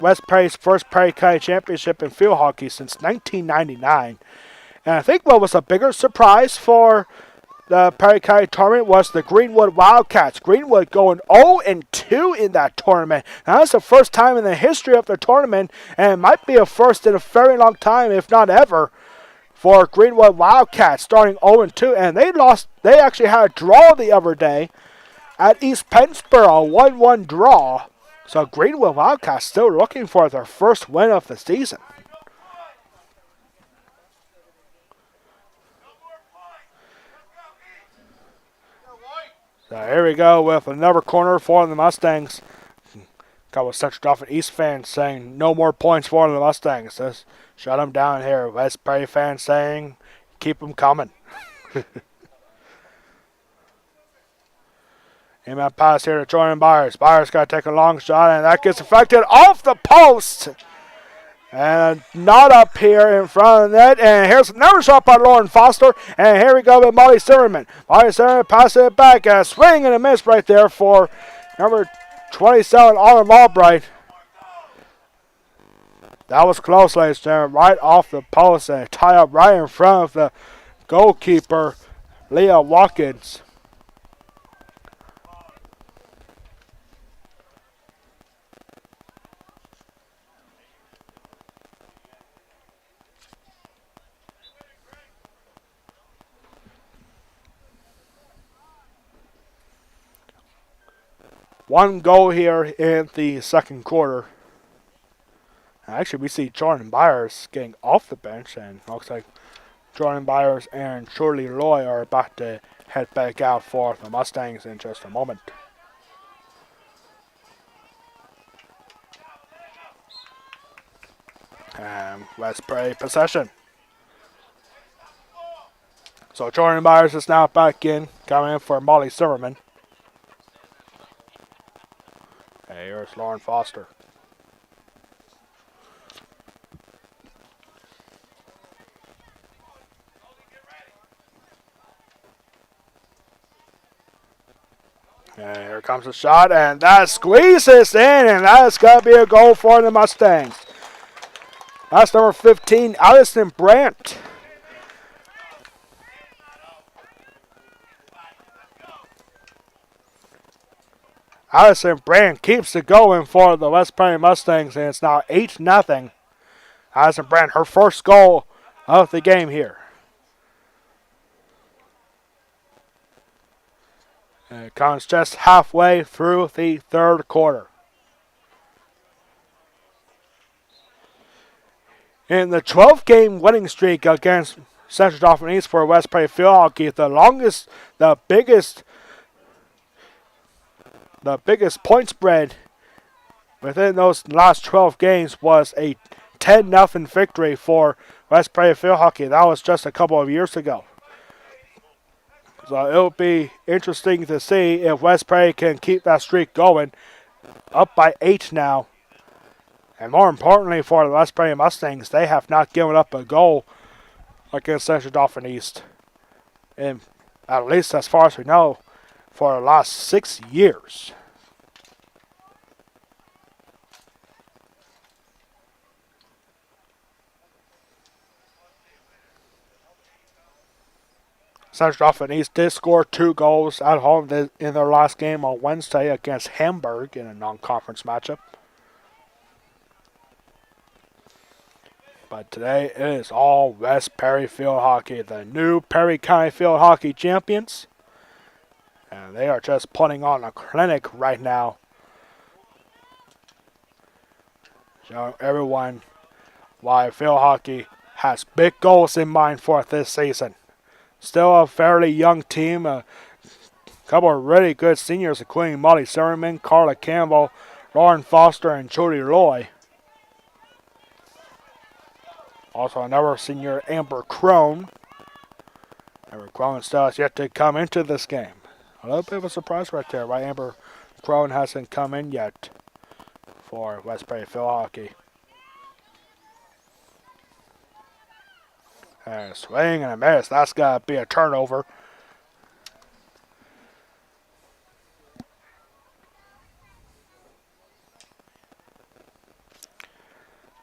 West Perry's first Perry County championship in field hockey since 1999. And I think what was a bigger surprise for the Perry County tournament was the Greenwood Wildcats. Greenwood going 0-2 in that tournament. Now, that's the first time in the history of the tournament, and it might be a first in a very long time, if not ever, for Greenwood Wildcats starting 0-2. And they actually had a draw the other day at East Pennsboro, a 1-1 draw. So Greenwood Wildcats still looking for their first win of the season. So here we go with another corner for the Mustangs. A couple of Central Dauphin East fans saying no more points for the Mustangs. Just shut them down here. West Perry fans saying keep them coming. Inbound pass here to Jordan Byers. Byers got to take a long shot, and that gets deflected off the post. And not up here in front of the net. And here's another shot by Lauren Foster. And here we go with Molly Zimmerman. Molly Zimmerman passes it back. A swing and a miss right there for number 27, Autumn Albright. That was close, ladies and gentlemen. Right off the post and tie up right in front of the goalkeeper, Leah Watkins. One goal here in the second quarter. Actually, we see Jordan Byers getting off the bench, and looks like Jordan Byers and Shirley Loy are about to head back out for the Mustangs in just a moment. And West Prairie possession. So Jordan Byers is now back in, coming in for Molly Silverman. Hey, here's Lauren Foster. And here comes a shot, and that squeezes in, and that's got to be a goal for the Mustangs. That's number 15, Allison Brandt. Allison Brandt keeps it going for the West Prairie Mustangs, and it's now 8-0. Allison Brandt, her first goal of the game here. And it comes just halfway through the third quarter. In the 12-game winning streak against Central Dauphin East for West Prairie Field Hockey, the biggest point spread within those last 12 games was a 10-0 victory for West Prairie Field Hockey. That was just a couple of years ago. So it'll be interesting to see if West Prairie can keep that streak going. Up by 8 now. And more importantly for the West Prairie Mustangs, they have not given up a goal against Central Dauphin East. And at least as far as we know, for the last 6 years. Central Dauphin East did score 2 goals at home in their last game on Wednesday against Hamburg in a non-conference matchup. But today it is all West Perry Field Hockey, the new Perry County Field Hockey champions. And they are just putting on a clinic right now, showing everyone why field hockey has big goals in mind for this season. Still a fairly young team, a couple of really good seniors, including Molly Zimmerman, Carla Campbell, Lauren Foster, and Jody Loy. Also another senior, Amber Crone. Amber Crone still has yet to come into this game. A little bit of a surprise right there, why Amber Crone hasn't come in yet for West Prairie Field Hockey. And a swing and a miss. That's got to be a turnover.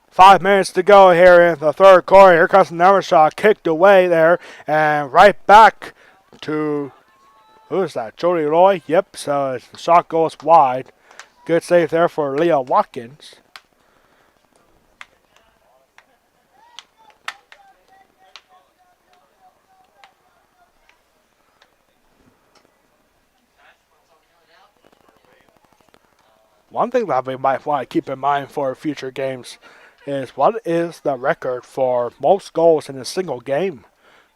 Five minutes to go here in the third quarter. Here comes another shot kicked away there. And right back to, who is that? Jody Loy? Yep, so the shot goes wide. Good save there for Leah Watkins. One thing that we might want to keep in mind for future games is what is the record for most goals in a single game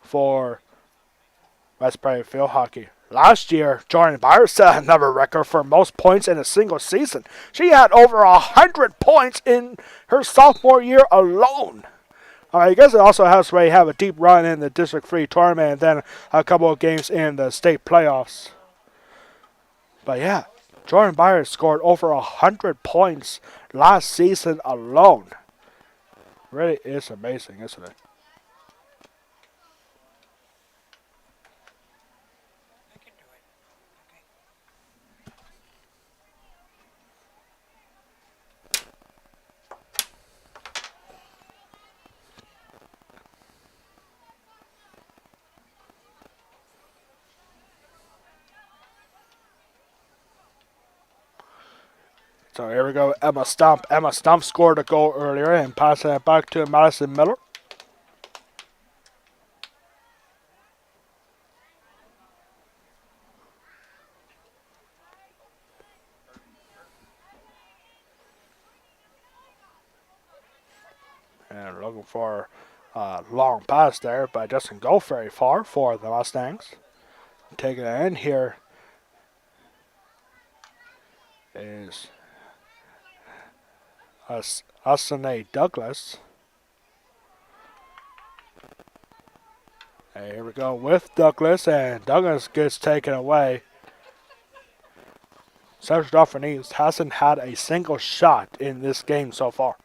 for West Prairie Field Hockey. Last year, Jordan Byers set another record for most points in a single season. She had over 100 points in her sophomore year alone. I guess it also helps when you have a deep run in the District 3 tournament and then a couple of games in the state playoffs. But yeah, Jordan Byers scored over 100 points last season alone. Really is amazing, isn't it? So here we go, Emma Stump. Emma Stump scored a goal earlier and passing it back to Madison Miller. looking for a long pass there, but it doesn't go very far for the Mustangs. Taking it in here is Asane Douglas. And here we go with Douglas, and Douglas gets taken away. Central Dauphin East hasn't had a single shot in this game so far.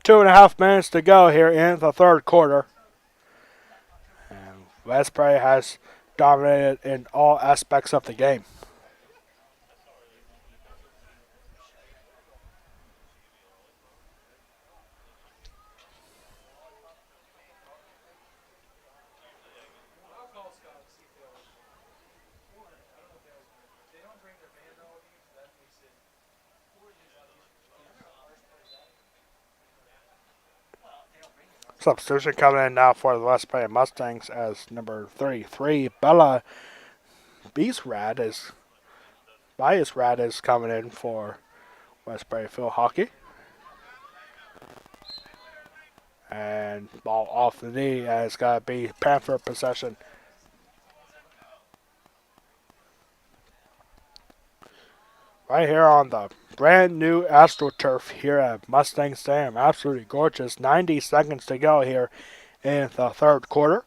Two and a half minutes to go here in the third quarter. And West Prairie has dominated in all aspects of the game. Substitution coming in now for the West Prairie Mustangs as number 33, Bella Biasrad is coming in for West Prairie Field Hockey. And ball off the knee, and it's got to be Panther possession. Right here on the brand new AstroTurf here at Mustang Stadium. Absolutely gorgeous. 90 seconds to go here in the third quarter.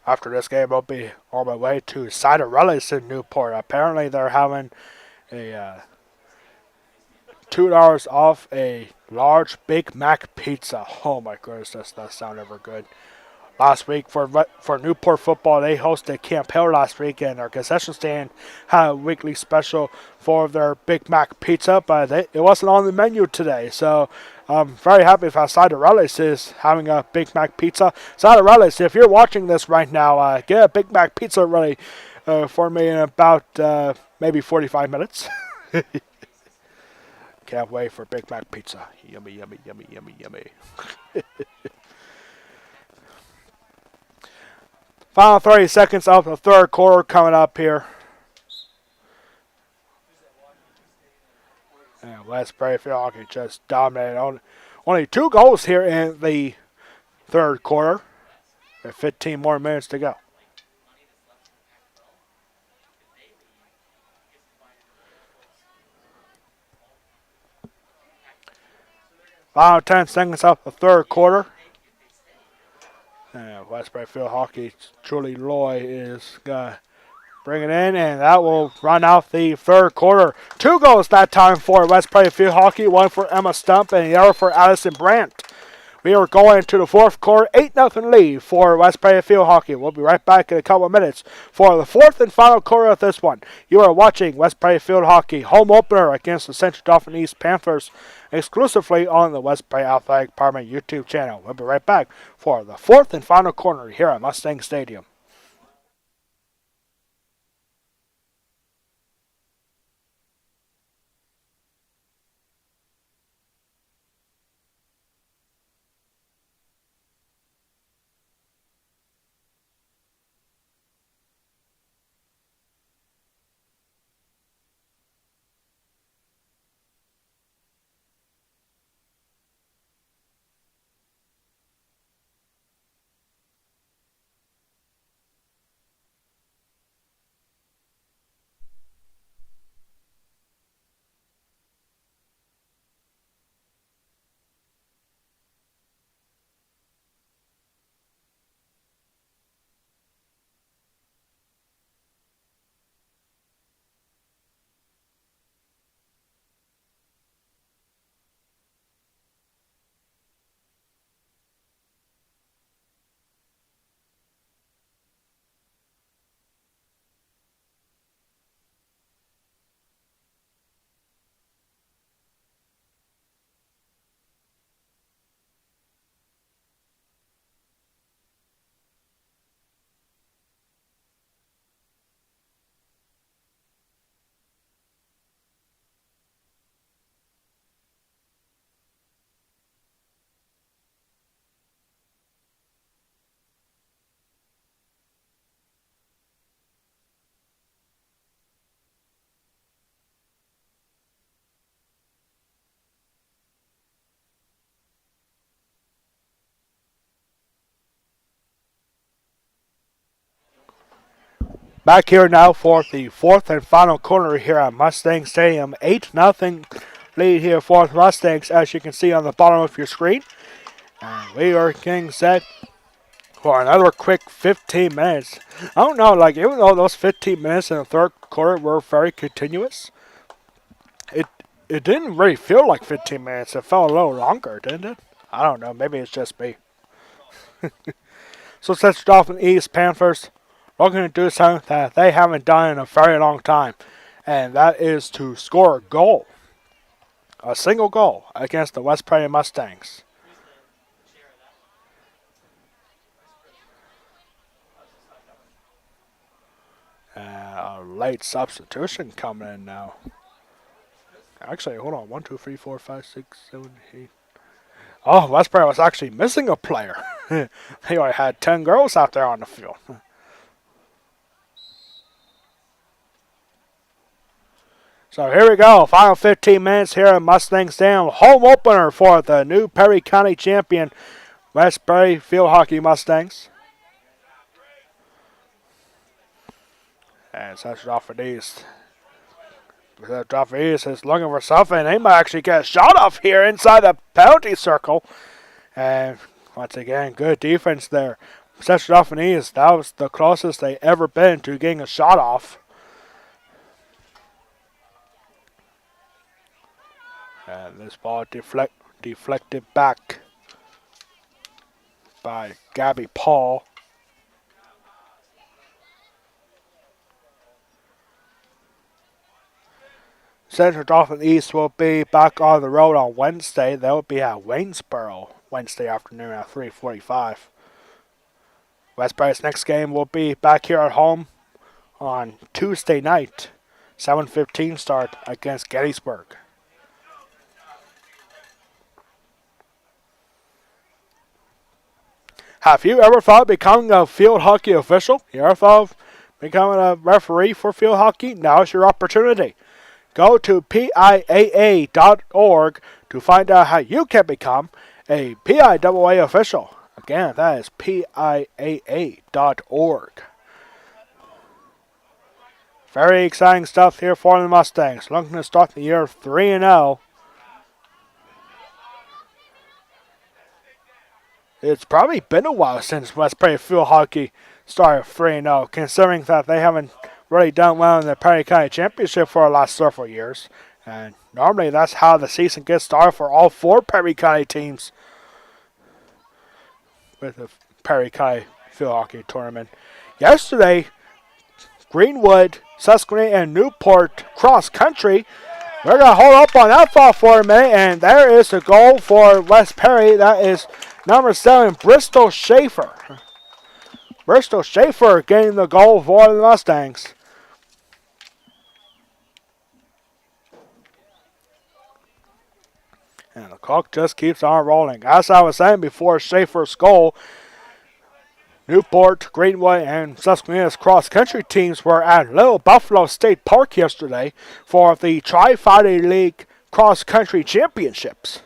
After this game, I'll be on my way to Ciderelli's in Newport. Apparently, they're having a $2 off a large Big Mac pizza. Oh my goodness, does that sound ever good. Last week for Newport football, they hosted Camp Hill last week, and their concession stand had a weekly special for their Big Mac pizza, but it wasn't on the menu today. So I'm very happy that Ciderelli's is having a Big Mac pizza. Ciderelli's, if you're watching this right now, get a Big Mac pizza ready for me in about maybe 45 minutes. Can't wait for Big Mac pizza. Yummy, yummy, yummy, yummy, yummy. Final 30 seconds of the third quarter coming up here. And West Prairie Field Hockey just dominated. Only 2 goals here in the third quarter. With 15 more minutes to go. Final 10 seconds of the third quarter. And West Prairie Field Hockey, Julie Loy is going to bring it in, and that will run out the third quarter. 2 goals that time for West Prairie Field Hockey, 1 for Emma Stump and the other for Addison Brandt. We are going to the fourth quarter, 8-0 lead for West Prairie Field Hockey. We'll be right back in a couple of minutes for the fourth and final quarter of this one. You are watching West Prairie Field Hockey home opener against the Central Dauphin East Panthers exclusively on the West Prairie Athletic Department YouTube channel. We'll be right back for the fourth and final corner here at Mustang Stadium. Back here now for the fourth and final quarter here at Mustang Stadium. 8-0 lead here for the Mustangs, as you can see on the bottom of your screen. And we are getting set for another quick 15 minutes. I don't know, like, even though those 15 minutes in the third quarter were very continuous, it didn't really feel like 15 minutes. It felt a little longer, didn't it? I don't know. Maybe it's just me. So let's start off with East Panthers. We're going to do something that they haven't done in a very long time, and that is to score a goal. A single goal against the West Prairie Mustangs. A late substitution coming in now. Actually, hold on. 1, 2, 3, 4, 5, 6, 7, 8. Oh, West Prairie was actually missing a player. They only had 10 girls out there on the field. So here we go. Final 15 minutes here at Mustang Stadium. Home opener for the new Perry County champion, West Prairie Field Hockey Mustangs. And such off for these. Dauphin is looking for something. They might actually get a shot off here inside the penalty circle. And once again, good defense there. Such Dauphin, that was the closest they ever been to getting a shot off. And this ball deflected back by Gabby Paul. Central Dauphin East will be back on the road on Wednesday. They will be at Waynesboro Wednesday afternoon at 3:45. West Prairie's next game will be back here at home on Tuesday night, 7:15 start against Gettysburg. Have you ever thought of becoming a field hockey official? You ever thought of becoming a referee for field hockey? Now's your opportunity. Go to PIAA.org to find out how you can become a PIAA official. Again, that is PIAA.org. Very exciting stuff here for the Mustangs. Looking to start the year 3-0. It's probably been a while since West Prairie Field Hockey started 3-0, considering that they haven't really done well in the Perry County Championship for the last several years. And normally that's how the season gets started for all 4 Perry County teams with the Perry County Field Hockey Tournament. Yesterday, Greenwood, Susquehanna, and Newport cross country. We're going to hold up on that thought for a minute, and there is a goal for West Perry. That is number 7, Bristol Schaefer. Bristol Schaefer getting the goal for the Mustangs. And the clock just keeps on rolling. As I was saying before Schaefer's goal, Newport, Greenwood, and Susquehanna's cross-country teams were at Little Buffalo State Park yesterday for the Tri-Fighting League cross-country championships.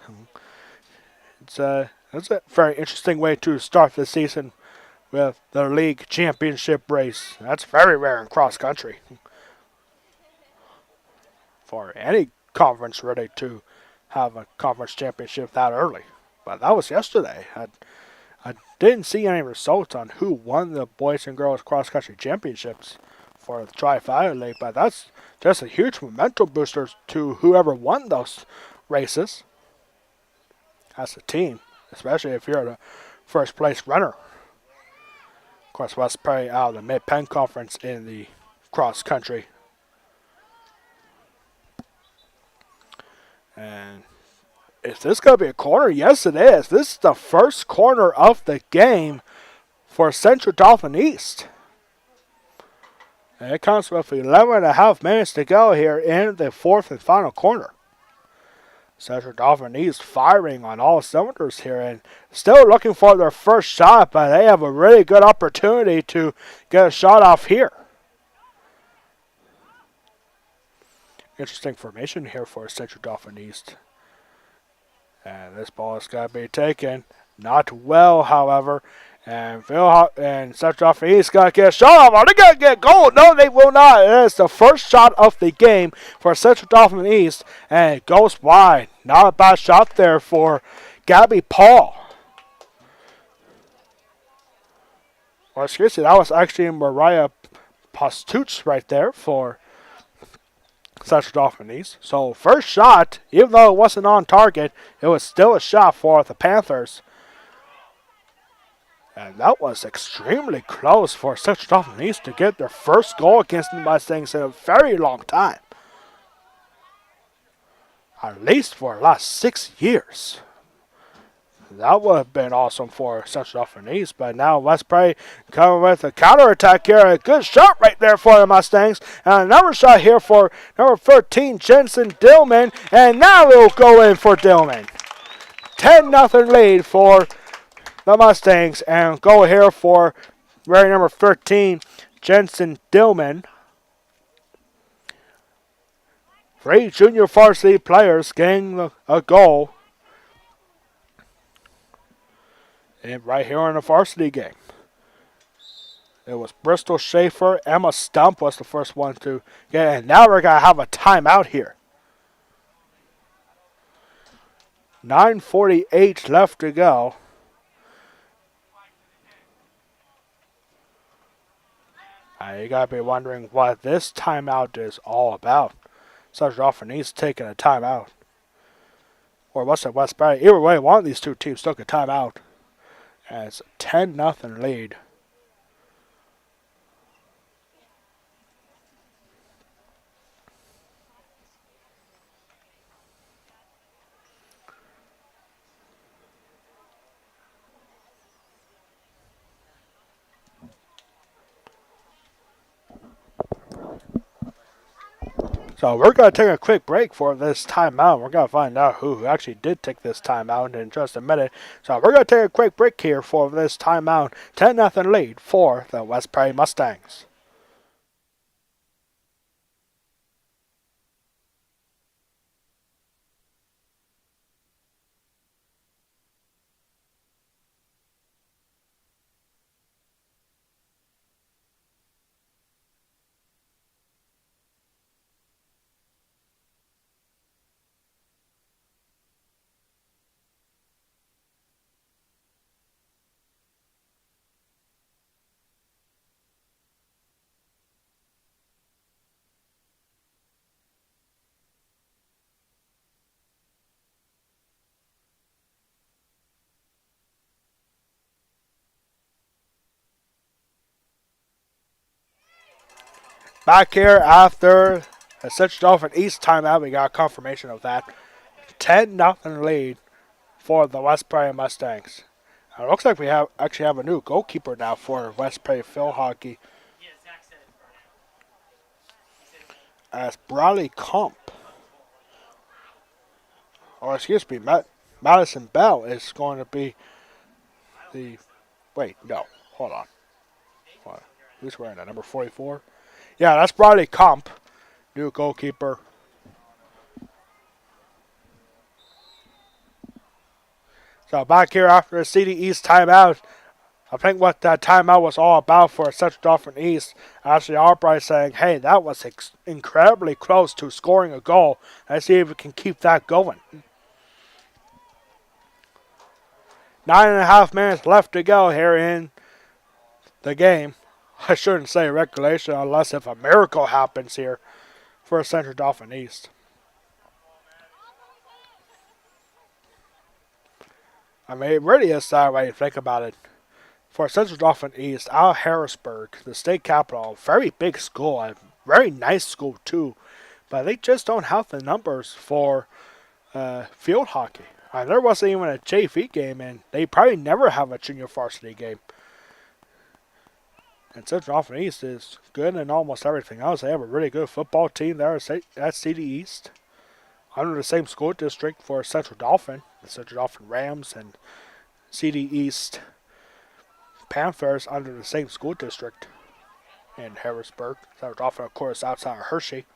It's a very interesting way to start the season with the league championship race. That's very rare in cross-country for any conference ready to have a conference championship that early. But that was yesterday. I didn't see any results on who won the boys and girls cross-country championships for the Tri-Fighting League, but that's just a huge momentum booster to whoever won those races as a team, especially if you're the first place runner. Of course, West Prairie out of the Mid-Penn Conference in the cross-country. And is this going to be a corner? Yes, it is. This is the first corner of the game for Central Dauphin East. And it comes with 11.5 minutes to go here in the fourth and final corner. Central Dauphin East firing on all cylinders here and still looking for their first shot, but they have a really good opportunity to get a shot off here. Interesting formation here for Central Dauphin East. And this ball is going to be taken. Not well, however. And and Central Dauphin East got to get a shot off. Are they going to get goal? No, they will not. It is the first shot of the game for Central Dauphin East, and it goes wide. Not a bad shot there for Gabby Paul. Or excuse me, that was actually Mariah Pastuch right there for Central Dauphin East. So first shot, even though it wasn't on target, it was still a shot for the Panthers. And that was extremely close for Central Dauphin East to get their first goal against the Mustangs in a very long time. At least for the last 6 years. That would have been awesome for Central Dauphin East, but now West Prairie coming with a counterattack here. A good shot right there for the Mustangs. And another shot here for number 13, Jensen Dillman. And now it'll go in for Dillman. 10-0 lead for the Mustangs, and go here for very number 13, Jensen Dillman. 3 junior varsity players getting a goal. And right here in the varsity game. It was Bristol Schaefer. Emma Stump was the first one to get it. And now we're going to have a timeout here. 9:48 left to go. You got to be wondering what this timeout is all about. Central Dauphin East taking a timeout. Or what's it, West Prairie? Either way, one of these two teams took a timeout. And it's a 10-0 lead. So we're going to take a quick break for this timeout. We're going to find out who actually did take this timeout in just a minute. So we're going to take a quick break here for this timeout. 10-0 lead for the West Prairie Mustangs. Back here after a Central Dauphin East timeout, we got confirmation of that. 10-0 lead for the West Prairie Mustangs. It looks like we actually have a new goalkeeper now for West Prairie Field Hockey. As Bradley Comp. Or excuse me, Madison Bell is going to be the... Wait, no. Hold on. Who's wearing that? Number 44? Yeah, that's Bradley Comp. New goalkeeper. So back here after the CD East timeout, I think what that timeout was all about for Central Dauphin East, Ashley Albright saying, hey, that was incredibly close to scoring a goal. Let's see if we can keep that going. 9.5 minutes left to go here in the game. I shouldn't say regulation unless if a miracle happens here for Central Dauphin East. I mean, it really is that way to think about it. For Central Dauphin East, out of Harrisburg, the state capital, very big school, a very nice school too, but they just don't have the numbers for field hockey. There wasn't even a JV game, and they probably never have a junior varsity game. And Central Dauphin East is good in almost everything else. They have a really good football team there at CD East. Under the same school district for Central Dauphin, the Central Dauphin Rams and CD East Panthers under the same school district in Harrisburg. Central Dauphin, of course, outside of Hershey.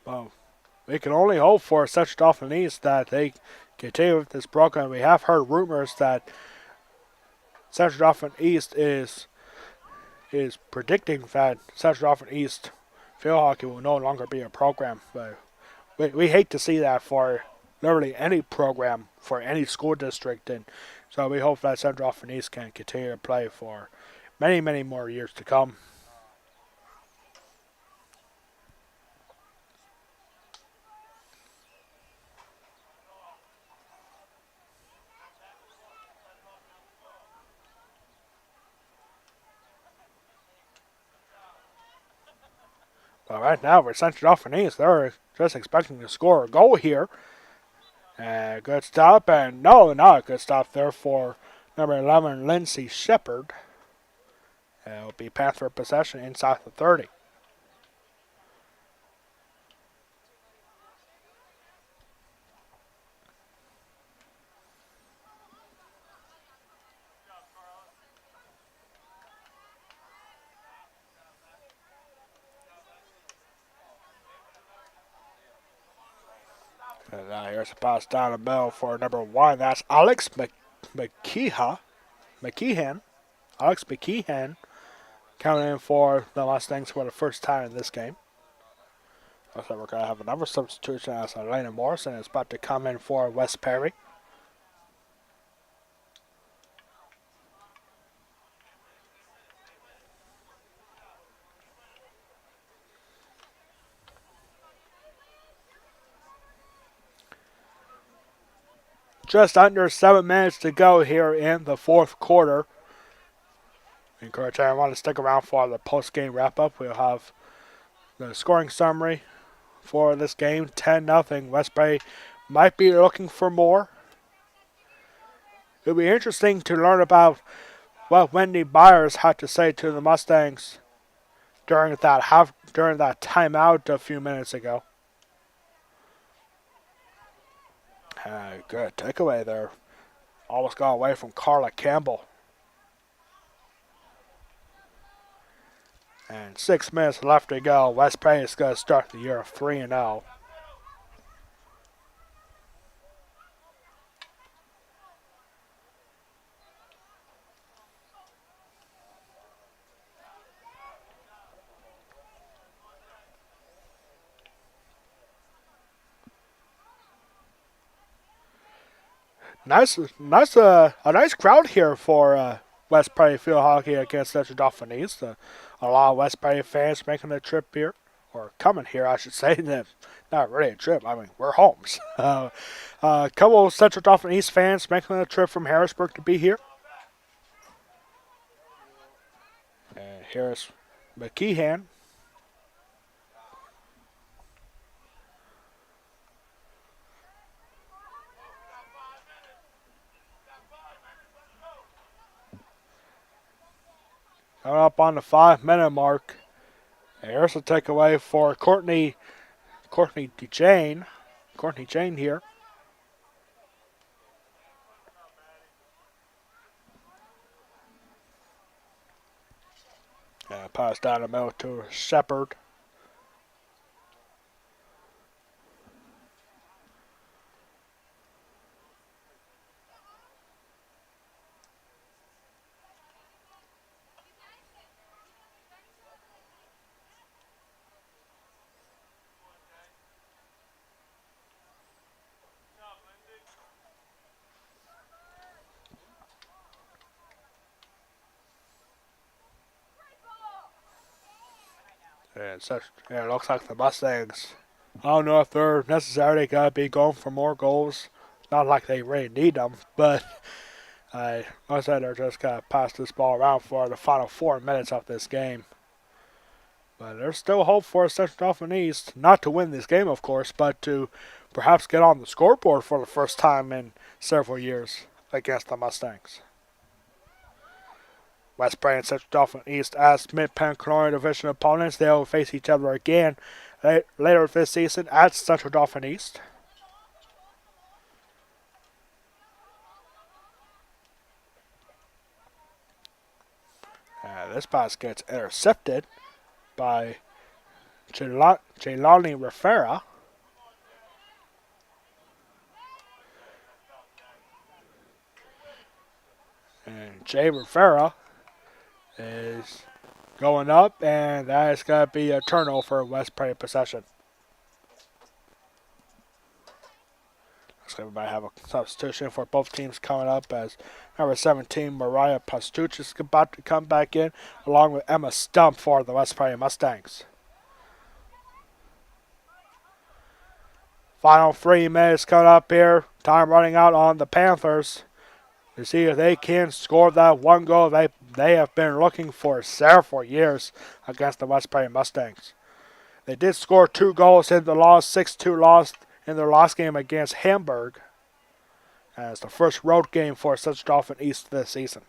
Well, we can only hope for such Dauphin East that they continue with this program. We have heard rumors that Central Dauphin East is predicting that Central Dauphin East field hockey will no longer be a program. But we hate to see that for literally any program for any school district, and so we hope that Central Dauphin East can continue to play for many, many more years to come. But right now, for Central Dauphin East, they're just expecting to score a goal here. And good stop, and no, not a good stop there for number 11, Lindsay Shepard. It'll be Panther possession inside the 30. And here's a pass down the middle for number 1. That's Alex McKeehan. Alex McKeehan coming in for the Mustangs for the first time in this game. Looks like we're going to have another substitution as Elena Morrison is about to come in for West Perry. Just under 7 minutes to go here in the fourth quarter. I encourage everyone to stick around for the post-game wrap-up. We'll have the scoring summary for this game. 10-0. West Bay might be looking for more. It'll be interesting to learn about what Wendy Byers had to say to the Mustangs during that timeout a few minutes ago. Good takeaway there. Almost got away from Carla Campbell. And 6 minutes left to go. West Bay is going to start the year 3-0. A nice crowd here for West Prairie Field Hockey against Central Dauphin East. A lot of West Prairie fans making the trip here, or coming here, I should say. Not really a trip. I mean, we're homes. A couple of Central Dauphin East fans making the trip from Harrisburg to be here. And here's McKeehan. Coming up on the 5-minute mark. And here's a takeaway for Courtney DeJane. Courtney Jane here. Pass down the middle to Shepard. It looks like the Mustangs. I don't know if they're necessarily going to be going for more goals. Not like they really need them, but I said they're just going to pass this ball around for the final 4 minutes of this game. But there's still hope for Central Dauphin East, not to win this game, of course, but to perhaps get on the scoreboard for the first time in several years against the Mustangs. West Prairie and Central Dauphin East as Mid-Penn Colonial Division opponents. They will face each other again later this season at Central Dauphin East. This pass gets intercepted by Jelani Rivera. Jay Rivera is going up, and that is going to be a turnover for West Prairie possession. Looks like we might have a substitution for both teams coming up as number 17, Mariah Pastuch is about to come back in, along with Emma Stump for the West Prairie Mustangs. Final 3 minutes coming up here. Time running out on the Panthers to see if they can score that one goal they have been looking for several years against the West Prairie Mustangs. They did score 2 goals in the loss, 6-2 loss in their last game against Hamburg. And it's the first road game for Central Dauphin East this season.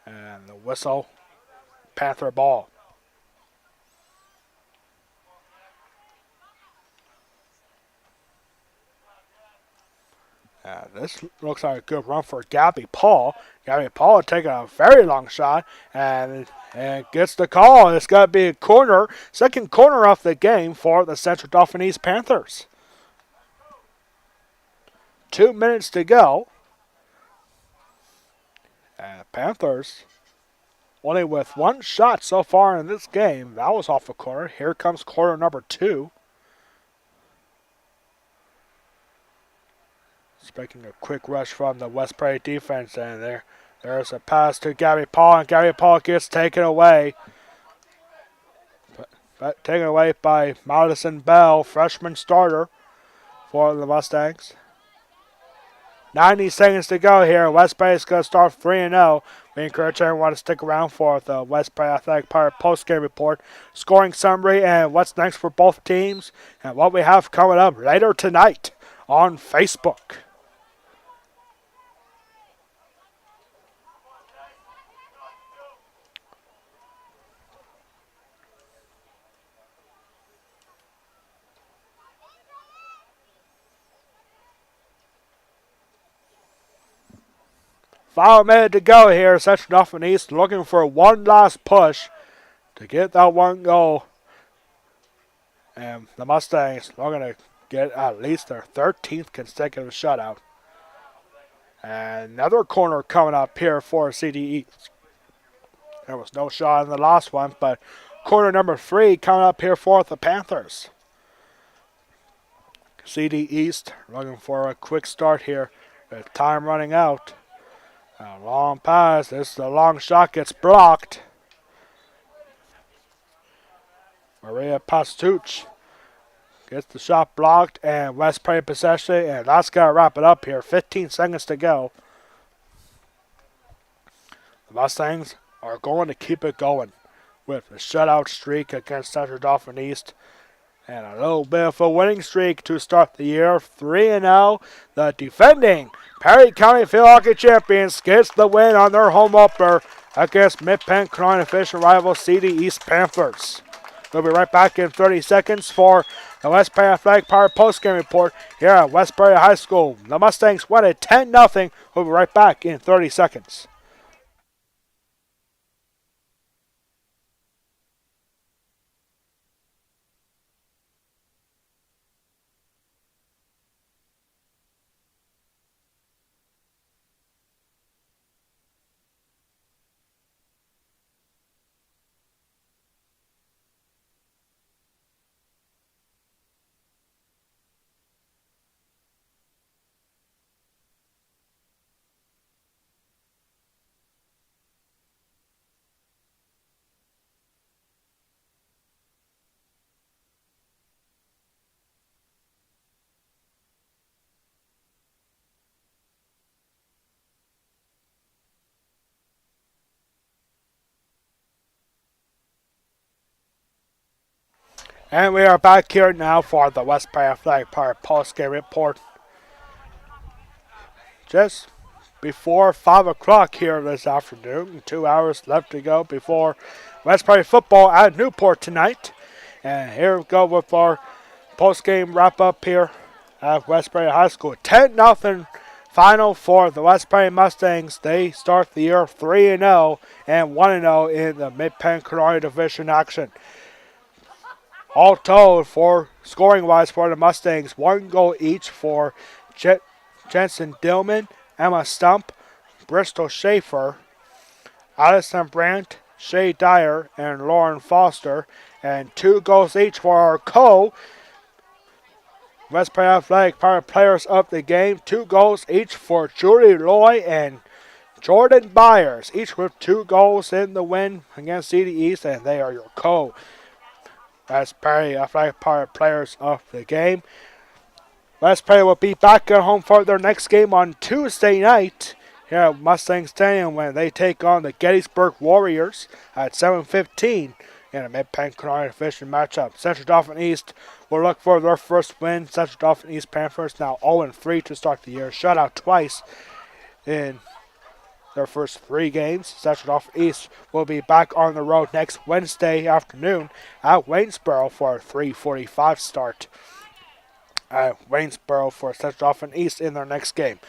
And the whistle, Panther ball. This looks like a good run for Gabby Paul. Gabby Paul taking a very long shot and gets the call. It's going to be a corner, second corner of the game for the Central Dauphin East Panthers. 2 minutes to go. And Panthers only with 1 shot so far in this game. That was off a corner. Here comes corner number 2. Expecting a quick rush from the West Prairie defense, and there's a pass to Gabby Paul, and Gabby Paul gets taken away. But taken away by Madison Bell, freshman starter for the Mustangs. 90 seconds to go here. West Prairie is going to start 3-0. We encourage everyone to stick around for the West Prairie Athletic Pirate post-game report, scoring summary, and what's next for both teams, and what we have coming up later tonight on Facebook. Final minute to go here. Central Dauphin East looking for one last push to get that one goal. And the Mustangs are going to get at least their 13th consecutive shutout. And another corner coming up here for CD East. There was no shot in the last one, but corner number 3 coming up here for the Panthers. CD East looking for a quick start here. With time running out. A long pass. This long shot gets blocked. Maria Pastuch gets the shot blocked, and West Prairie possession, and that's going to wrap it up here. 15 seconds to go. The Mustangs are going to keep it going with a shutout streak against Central Dauphin East. And a little bit of a winning streak to start the year. 3-0. The defending Perry County Field Hockey Champions gets the win on their home opener against Mid-Penn Canine official rival CD East Panthers. We'll be right back in 30 seconds for the West Prairie Athletic Pirate postgame report here at West Prairie High School. The Mustangs win it 10-0. We'll be right back in 30 seconds. And we are back here now for the West Prairie Athletic Pirate postgame report. Just before 5 o'clock here this afternoon. 2 hours left to go before West Prairie football at Newport tonight. And here we go with our postgame wrap-up here at West Prairie High School. 10-0 final for the West Prairie Mustangs. They start the year 3-0 and 1-0 in the Mid-Penn Colonial Division action. All told, for scoring-wise for the Mustangs, 1 goal each for Jensen Dillman, Emma Stump, Bristol Schaefer, Allison Brandt, Shay Dyer, and Lauren Foster, and 2 goals each for our West Prairie Athletic players of the game. 2 goals each for Julie Loy and Jordan Byers, each with 2 goals in the win against CD East, and they are your West Prairie Athletic players of the game. West Prairie will be back at home for their next game on Tuesday night here at Mustang Stadium when they take on the Gettysburg Warriors at 7:15 in a Mid-Penn Colonial Division matchup. Central Dauphin East will look for their first win. Central Dauphin East Panthers now 0-3 to start the year, shut out twice in their first 3 games. Central Dauphin East will be back on the road next Wednesday afternoon at Waynesboro for a 3:45 start at Waynesboro for Central Dauphin East in their next game.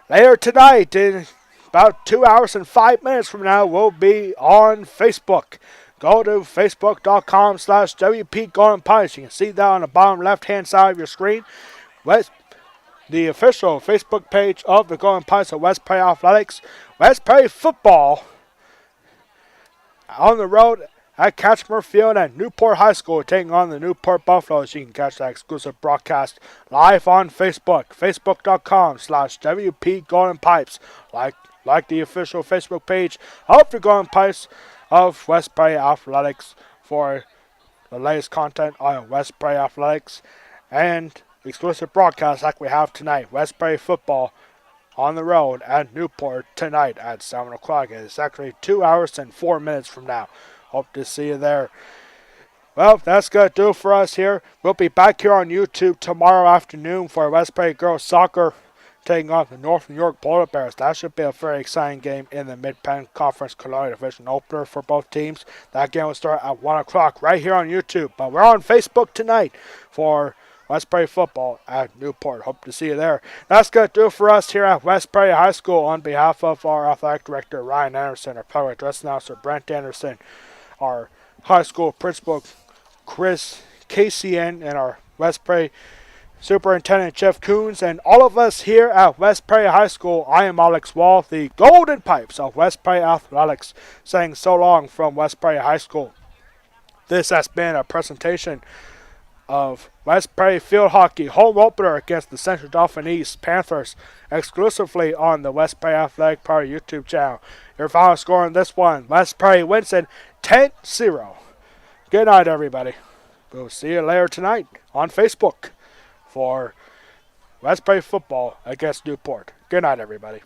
Later tonight, in about 2 hours and 5 minutes from now, we'll be on Facebook. Go to facebook.com/WP Golden Pirates. You can see that on the bottom left-hand side of your screen. The official Facebook page of the Golden Pirates of West Prairie Athletics. West Prairie football on the road at Catchmer Field at Newport High School, taking on the Newport Buffaloes. You can catch that exclusive broadcast live on Facebook. Facebook.com/WP Golden Pipes. Like the official Facebook page of the Golden Pipes of West Prairie Athletics for the latest content on West Prairie Athletics and exclusive broadcasts like we have tonight. West Prairie football on the road at Newport tonight at 7 o'clock. It's actually 2 hours and 4 minutes from now. Hope to see you there. Well, that's going to do it for us here. We'll be back here on YouTube tomorrow afternoon for West Prairie Girls Soccer taking on the North New York Polar Bears. That should be a very exciting game in the Mid-Penn Conference Colonial Division opener for both teams. That game will start at 1 o'clock right here on YouTube. But we're on Facebook tonight for West Prairie football at Newport. Hope to see you there. That's going to do it for us here at West Prairie High School. On behalf of our athletic director, Ryan Anderson, our public address announcer, Brent Anderson, our high school principal, Chris KCN, and our West Prairie Superintendent, Jeff Coons, and all of us here at West Prairie High School, I am Alex Wall, the Golden Pipes of West Prairie Athletics, saying so long from West Prairie High School. This has been a presentation of West Prairie Field Hockey home opener against the Central Dauphin East Panthers, exclusively on the West Prairie Athletic Party YouTube channel. Your final score on this one, West Prairie wins it 10-0. Good night, everybody. We'll see you later tonight on Facebook for West Prairie football against Newport. Good night, everybody.